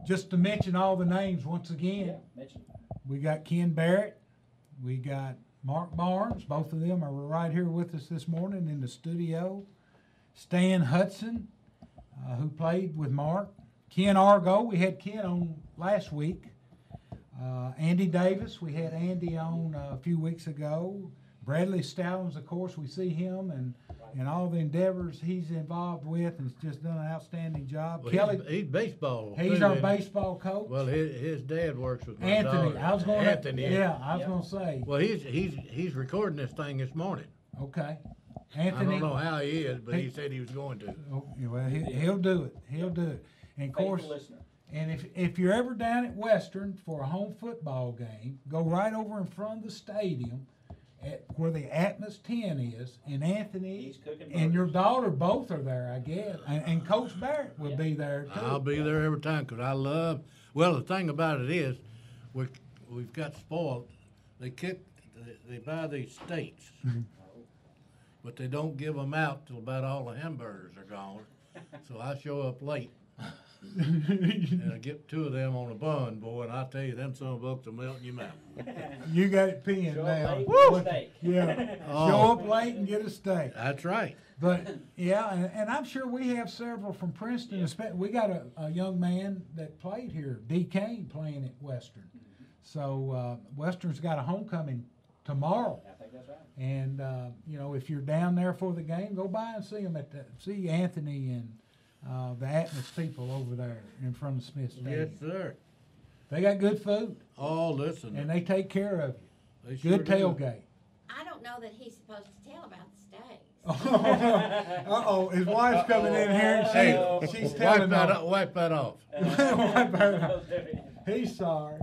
Just to mention all the names once again. Yeah, mention. We got Ken Barrett. We got Mark Barnes. Both of them are right here with us this morning in the studio. Stan Hudson, who played with Mark. Ken Argo, we had Ken on last week. Andy Davis, we had Andy on a few weeks ago. Bradley Stallings, of course, we see him and all the endeavors he's involved with, and has just done an outstanding job. Well, Kelly, he's baseball. he's too, our isn't he? baseball coach. Well, his dad works with my Anthony, daughter. I was going Anthony. I was going to say. Well, he's recording this thing this morning. Okay. I Anthony. don't know how he is, but he said he was going to. Oh, well, he'll do it. He'll do it. And of course, Faithful listener. and if you're ever down at Western for a home football game, go right over in front of the stadium at where the Atmos 10 is, and Anthony He's cooking and your burgers. daughter both are there, I guess. And Coach Barrett will be there too. I'll be there every time because I love. Well, the thing about it is, we've got spoiled. They buy these steaks, but they don't give them out till about all the hamburgers are gone. So I show up late. And I get 2 of them on a bun, boy, and I tell you, them son of a bucks will melt in your mouth. You got it pinned Show now. up late, Woo! get a steak. Yeah. Oh. Show up late and get a steak. That's right. But yeah, and I'm sure we have several from Princeton. We got a young man that played here, D. Kane, playing at Western. So Western's got a homecoming tomorrow. I think that's right. And if you're down there for the game, go by and see them see Anthony and the Atmos people over there in front of Smith Stadium. Yes, sir. They got good food Oh, listen. and they take care of you. They sure Good do. tailgate. I don't know that he's supposed to tell about the steaks. Uh-oh, his wife's coming in here and she's telling them. Wipe that off. He's sorry.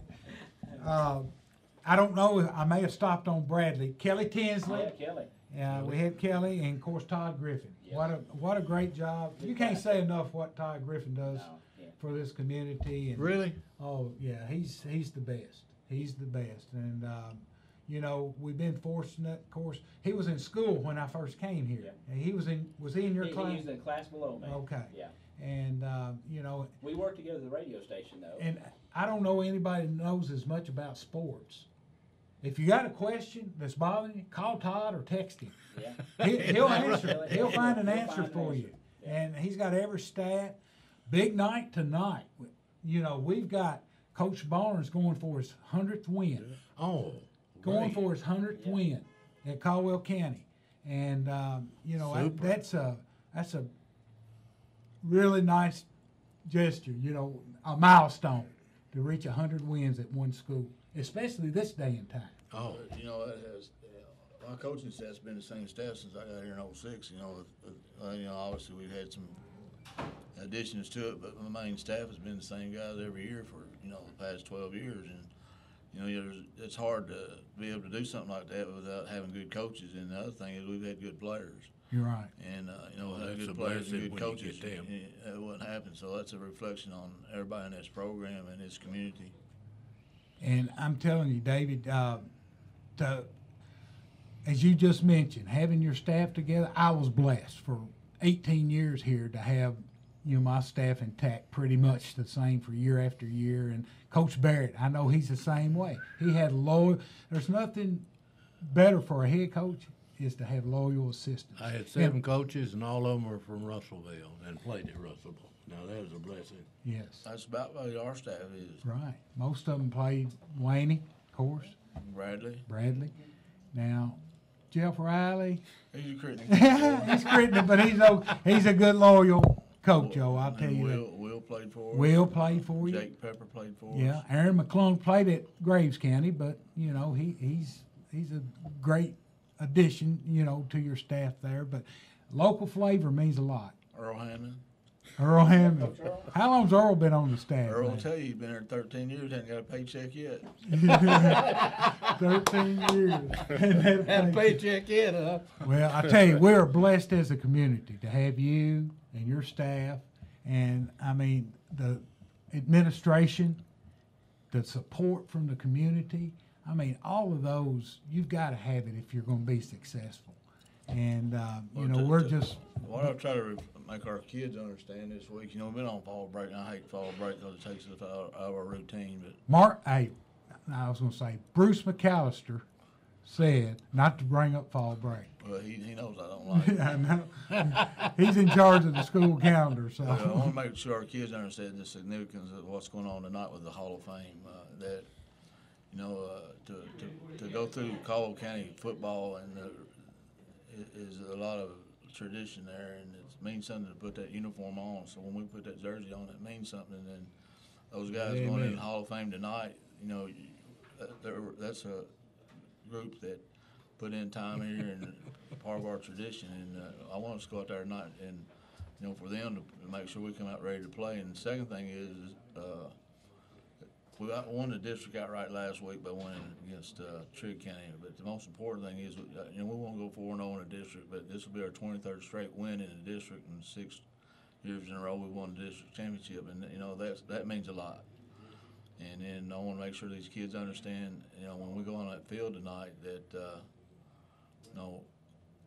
I don't know. I may have stopped on Bradley. Kelly Tinsley. Yeah, Kelly. Yeah, we had Kelly and of course Todd Griffin. Yeah. What a great job. You can't say enough what Todd Griffin does No, yeah. for this community. And, Really? Oh yeah, he's the best. He's the best. And we've been fortunate. Of course, he was in school when I first came here. Yeah. And he was in your class? He was in the class below me. Okay. Yeah. And We worked together at the radio station, though. and I don't know anybody that knows as much about sports. If you got a question that's bothering you, call Todd or text him. Yeah. He'll answer. He'll find an He'll answer find an for answer. you. Yeah. And he's got every stat. Big night tonight. We've got Coach Barnes going for his 100th win. Oh. Going great. for his 100th win at Caldwell County. And, Super. that's a really nice gesture, a milestone to reach 100 wins at one school. especially this day and time. Oh, You know, it has, my coaching staff's been the same staff since I got here in '06. You know, obviously we've had some additions to it, but my main staff has been the same guys every year for, the past 12 years. And, it's hard to be able to do something like that without having good coaches. And the other thing is we've had good players. You're right. And, that's good a players and blessing good when you coaches, get them. it wouldn't happen. So that's a reflection on everybody in this program and this community. And I'm telling you, David, as you just mentioned, having your staff together, I was blessed for 18 years here to have, my staff intact, pretty much the same for year after year. And Coach Barrett, I know he's the same way. He had loyal. There's nothing better for a head coach is to have loyal assistants. I had 7 coaches, and all of them were from Russellville and played at Russellville. Now, that was a blessing. Yes. That's about what our staff is. Right. Most of them played Wayne, of course. Bradley. Now, Jeff Riley. He's a critic. He's critic, but he's a good loyal coach, Joe. I'll tell you that. Will played for us. Will played for you. Jake Pepper played for us. Yeah. Aaron McClung played at Graves County, but he's a great addition, to your staff there. But local flavor means a lot. Earl Hammond. Earl Hammond. How long's Earl been on the staff? Earl will man? tell you he's been here 13 years, hasn't got a paycheck yet. 13 years. Had a paycheck yet, huh? Well, I tell you, we're blessed as a community to have you and your staff, and I mean the administration, the support from the community. I mean, all of those, you've got to have it if you're going to be successful. And we're just. What I try to make our kids understand this week, we've been on fall break, and I hate fall break because it takes us out of our routine. But I was going to say, Bruce McAllister said not to bring up fall break. Well, he knows I don't like it. I know. He's in charge of the school calendar, so. I want to make sure our kids understand the significance of what's going on tonight with the Hall of Fame. That to go through Caldwell County football and is a lot of tradition there, and it means something to put that uniform on. So when we put that jersey on, it means something. And those guys going in the Hall of Fame tonight, that's a group that put in time here and part of our tradition. And I want us to go out there tonight and, for them to make sure we come out ready to play. And the second thing is we won the district outright last week by winning against Trice County. But the most important thing is, we want to go 4-0 in the district, but this will be our 23rd straight win in the district, and 6 years in a row we won the district championship, and that means a lot. And then I want to make sure these kids understand, when we go on that field tonight, that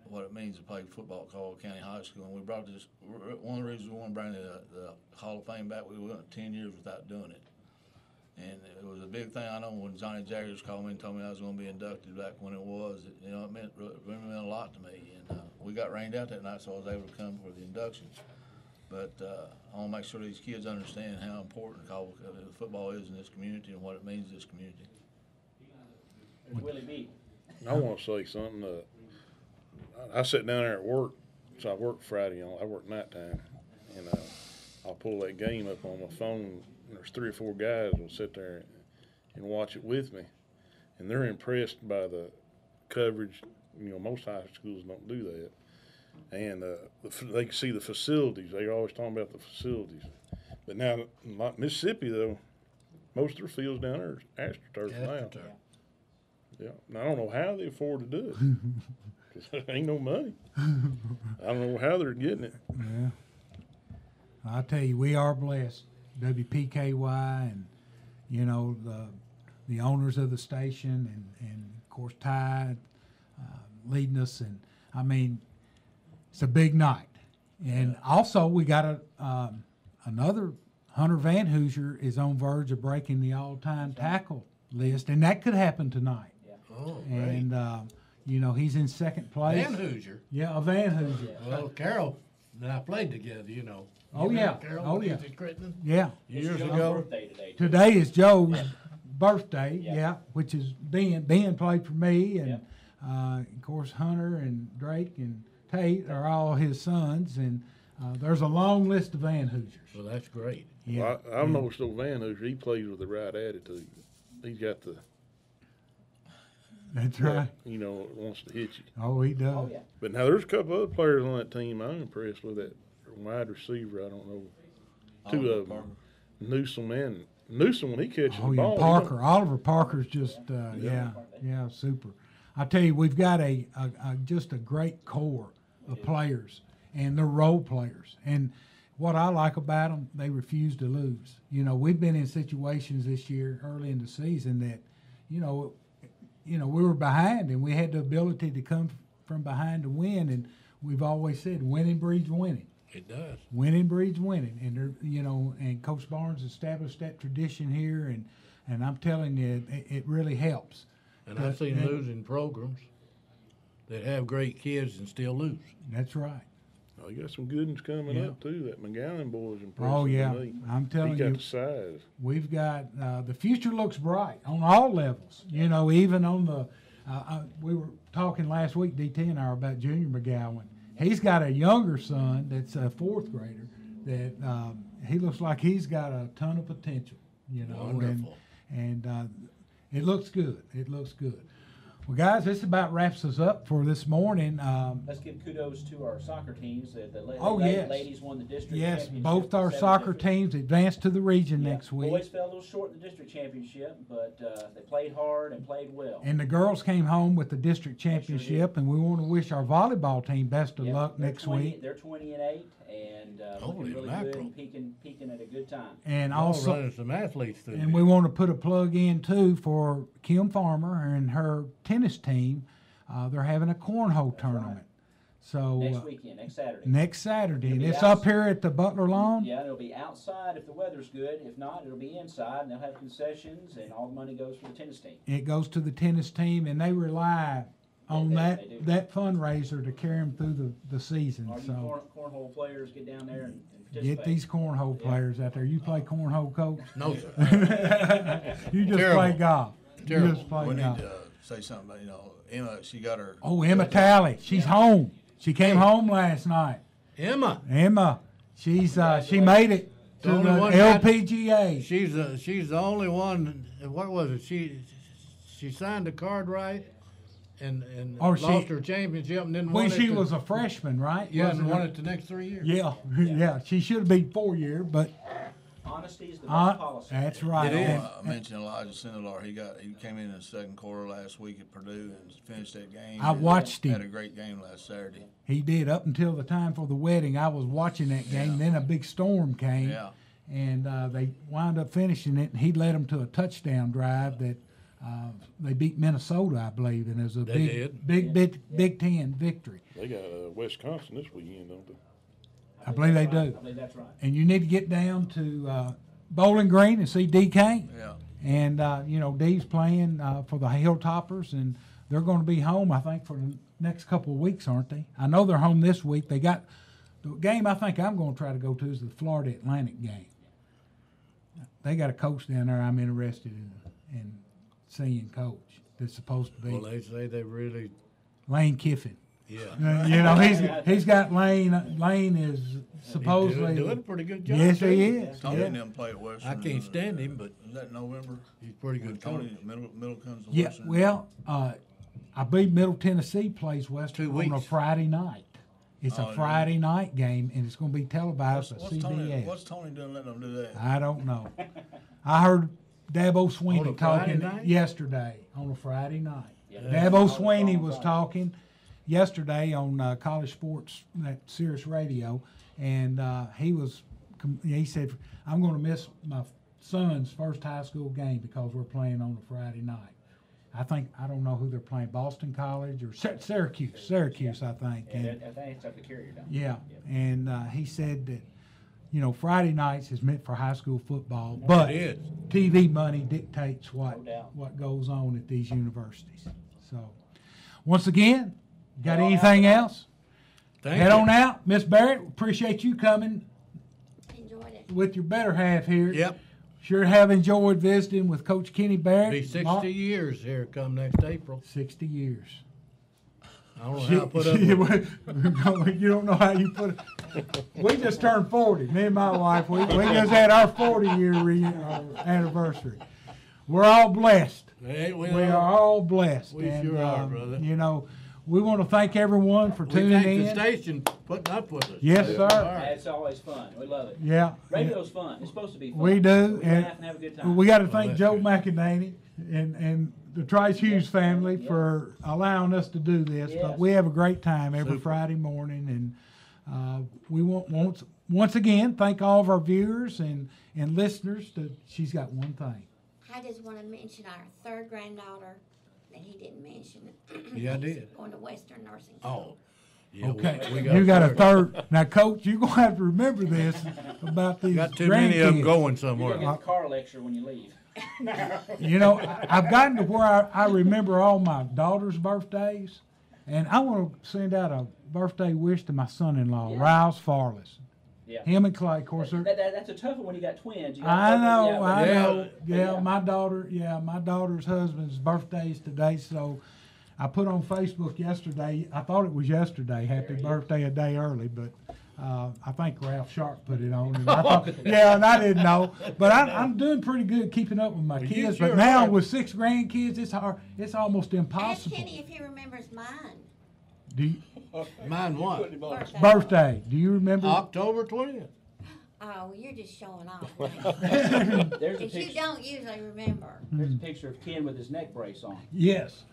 what it means to play football at Caldwell County High School. And we brought this. One of the reasons we want to bring the Hall of Fame back, we went 10 years without doing it. And it was a big thing. I know when Johnny Jaggers called me and told me I was going to be inducted back when it was, it meant a lot to me. And we got rained out that night, so I was able to come for the induction. But I want to make sure these kids understand how important football is in this community and what it means to this community. Willie B. I want to say something. I sit down there at work, so I work Friday. I work nighttime, and I'll pull that game up on my phone. And there's 3 or 4 guys will sit there and watch it with me, and they're impressed by the coverage. Most high schools don't do that, and they can see the facilities. They're always talking about the facilities. But now, like Mississippi, though, most of their fields down there are AstroTurf now. Yeah, and I don't know how they afford to do it. Because there ain't no money. I don't know how they're getting it. Yeah. I'll tell you, we are blessed. WPKY and, the owners of the station and of course, Ty leading us. And, I mean, it's a big night. And also we got another Hunter Van Hoosier is on verge of breaking the all-time tackle list, and that could happen tonight. Oh, and he's in second place. Van Hoosier. Yeah, a Van Hoosier. Well, Carol and I played together, Oh, yeah. Carol, Oh, yeah. Yeah. It's Years Joe's ago. birthday today. Today is Joe's birthday, which is Ben. Ben played for me, and of course Hunter and Drake and Tate are all his sons, and there's a long list of Van Hoosiers. Well, that's great. Yeah. Well, I've noticed old Van Hoosier, he plays with the right attitude. He's got the That's right. You know, wants to hit you. Oh, he does. Oh, yeah. But now there's a couple other players on that team I'm impressed with. That wide receiver, I don't know, two of them, Newsom when he catches the ball. Parker. Oliver Parker's just super. I tell you, we've got just a great core of players, and they're role players. And what I like about them, they refuse to lose. You know, we've been in situations this year, early in the season, that, you know, we were behind, and we had the ability to come from behind to win. And we've always said, winning breeds winning. It does. Winning breeds winning, and and Coach Barnes established that tradition here, and I'm telling you, it really helps. And I've seen losing programs that have great kids and still lose. That's right. Oh, you got some good ones coming up too. That McGowan boy's impressive. Oh yeah, to me. I'm telling you, he got the size. We've got the future looks bright on all levels. You know, even on the we were talking last week, DT and I, about Junior McGowan. He's got a younger son that's a fourth grader that he looks like he's got a ton of potential. You know, wonderful. And it looks good. It looks good. Well, guys, this about wraps us up for this morning. Let's give kudos to our soccer teams. The ladies won the district championship. Yes, both our 7 soccer districts. teams advanced to the region next week. Boys fell a little short in the district championship, but they played hard and played well. And the girls came home with the district championship, sure and we want to wish our volleyball team best of luck next week. They're 20-8, and looking really good and peaking at a good time. And Y'all also running some athletes through. And we want to put a plug in too for Kim Farmer and her tennis team. They're having a cornhole tournament. So Next weekend, next Saturday. Next Saturday, and It'll be it's up here at the Butler Lawn. Yeah, it'll be outside if the weather's good. If not, it'll be inside, and they'll have concessions, and all the money goes for the tennis team. It goes to the tennis team, and they rely on that fundraiser to carry them through the season. All you So cornhole players get down there and participate. get these cornhole players out there. You play cornhole, Coach? No, sir. You just play golf. You just play We need golf. to say something about, Emma, she got her. Oh, Emma Talley. She's home. She came home last night. Emma, She's she made it to the LPGA. she's the only one. What was it? She signed the card right, and lost her championship and didn't when win it. she was a freshman, right? Yeah, and Wasn't won her- it the next 3 years. Yeah. She should have been 4 year, but Honesty is the best policy. that's right. It is. And- I mentioned Elijah Sindelar. He came in the second quarter last week at Purdue and finished that game. I watched him. Had a great game last Saturday. He did up until the time for the wedding. I was watching that game. Then a big storm came, Yeah. and they wound up finishing it. And he led them to a touchdown drive that they beat Minnesota, I believe, and it was a Big Ten victory. They got Wisconsin this weekend, don't they? I believe they do. I believe that's right. And you need to get down to Bowling Green and see D. Kane. Yeah. And Dee's playing for the Hilltoppers, and they're going to be home, I think, for the next couple of weeks, aren't they? I know they're home this week. They got the game I think I'm going to try to go to is the Florida Atlantic game. They got a coach down there I'm interested in seeing coach that's supposed to be Well, they say they really. Lane Kiffin. Yeah. He's got Lane. Lane is supposedly He's doing a pretty good job. Yes, he too. is. Tony Yeah. and them play at Western. I can't stand him, but Is that November? he's pretty good. Tony, coach. Middle comes to Yeah, Western. well, I believe Middle Tennessee plays Western 2 on a weeks. Friday night. It's a Friday night game, and it's going to be televised at CBS. What's Tony doing letting them do that? I don't know. I heard Dabo Sweeney On a Friday talking night? yesterday on a Friday night. Yeah, Dabo Sweeney was talking yesterday on college sports, that Sirius Radio, and he said, I'm going to miss my son's first high school game because we're playing on a Friday night. I don't know who they're playing, Boston College or Syracuse, I think. And And, I think it's up the carrier down. yeah, and he said that, Friday nights is meant for high school football, but It is. TV money dictates No doubt. what goes on at these universities. So, once again, got Head on anything out. else? Thank Head you. on out. Miss Barrett, appreciate you coming Enjoyed it. with your better half here. Yep. Sure have enjoyed visiting with Coach Kenny Barrett. Be 60 years here come next April. 60 years. I don't know how to put up with it. You don't know how you put it. We just turned 40. Me and my wife, we just had our 40-year anniversary. we're all blessed. Ain't we We all? are all blessed. We sure are, brother. You know, we want to thank everyone for We tuning thank the in. station putting up with us. Yes, All sir. right. It's always fun. We love it. Yeah. Radio's fun. It's supposed to be fun. We do. We laugh and have a good time. We got to thank that's Joe good. McInerney and the Trice Hughes family for allowing us to do this. Yes. But we have a great time every Super. Friday morning, and we want once again thank all of our viewers and listeners. She's got one thing. I just want to mention our third granddaughter that he didn't mention. Yeah, I did. Going to Western Nursing Oh. School. Yeah, Okay, we you got a third. Now, Coach, you're gonna have to remember this about these Got too many of them grandkids. going You're somewhere. going to get the car lecture when you leave. You know, I've gotten to where I remember all my daughter's birthdays, and I want to send out a birthday wish to my son-in-law, Yeah. Riles Farless. Yeah. Him and Clay, of course. That's a tough one when you got twins. You got I know, yeah, I but- know. Yeah. Yeah, my daughter's husband's birthday is today, so I put on Facebook yesterday. I thought it was yesterday. Happy birthday a day early, but I think Ralph Sharp put it on. And I thought, yeah, and I didn't know. But I'm doing pretty good keeping up with my You kids. sure But now are. with 6 grandkids, it's hard. It's almost Ask impossible. Kenny if he remembers mine. Do you, Mine what? birthday? Do you remember? October 20th. Oh, you're just showing off. There's a Because you picture. don't usually remember. There's a picture of Ken with his neck brace on. Yes.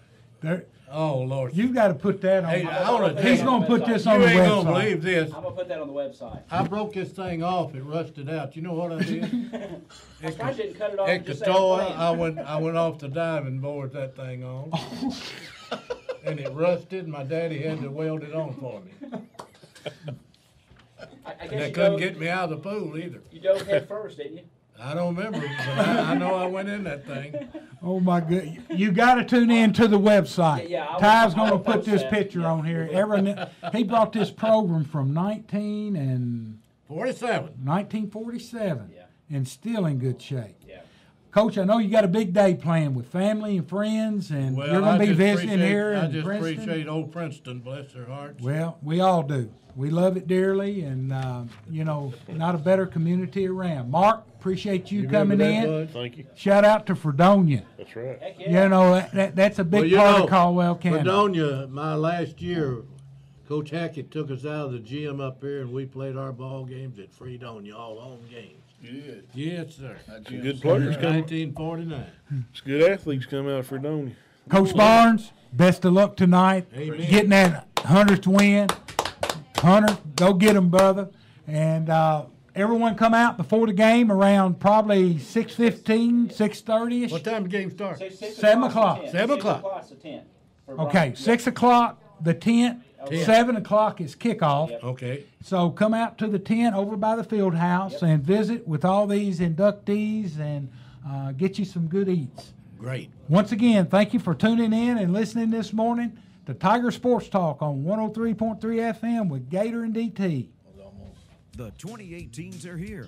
There, Oh, Lord. you've got to put that on. Hey, I wanna He's tell going to put this You on the ain't gonna website. believe this. I'm gonna put that on the website. I broke this thing off. It rusted out. You know what I did? I surprised you didn't cut it off At and just say Katoa, I'm playing. I went off the diving board that thing on. And it rusted. My daddy had to weld it on for me. I And guess they you couldn't dove, get me out of the pool either. you dove head first, didn't you? I don't remember, but I know I went in that thing. Oh my good! You got to tune in to the website. Yeah, I will- Ty's I going to will put post this that. picture Yeah. on here. He brought this program from 47. 1947, Yeah. and still in good shape. Yeah. Coach, I know you got a big day planned with family and friends, and Well, you're going I to be just visiting appreciate- here I in just Princeton. appreciate old Princeton, bless their hearts. Well, we all do. We love it dearly, and not a better community around. Mark, appreciate you coming remember that, in. bud? Thank you. Shout out to Fredonia. That's right. Heck yeah. You know that's a big Well, you part know, of Caldwell County. Fredonia, my last year, Coach Hackett took us out of the gym up here, and we played our ball games at Fredonia, all home games. Good. Yes, sir. Some good players come. 1949. Some good athletes come out of Fredonia. Coach Barnes, best of luck tonight. Amen. Getting that Hunter's win. Hunter, go get them, brother. And everyone come out before the game around probably 6:15, 6:30ish. What time the game start? 7 o'clock. 10. 7 o'clock. 6 o'clock's the 10. For Okay, Brian. 6 o'clock, the tent. 7 o'clock is kickoff. Yep. Okay. So come out to the tent over by the field house and visit with all these inductees and get you some good eats. Great. Once again, thank you for tuning in and listening this morning to Tiger Sports Talk on 103.3 FM with Gator and DT. The 2018s are here.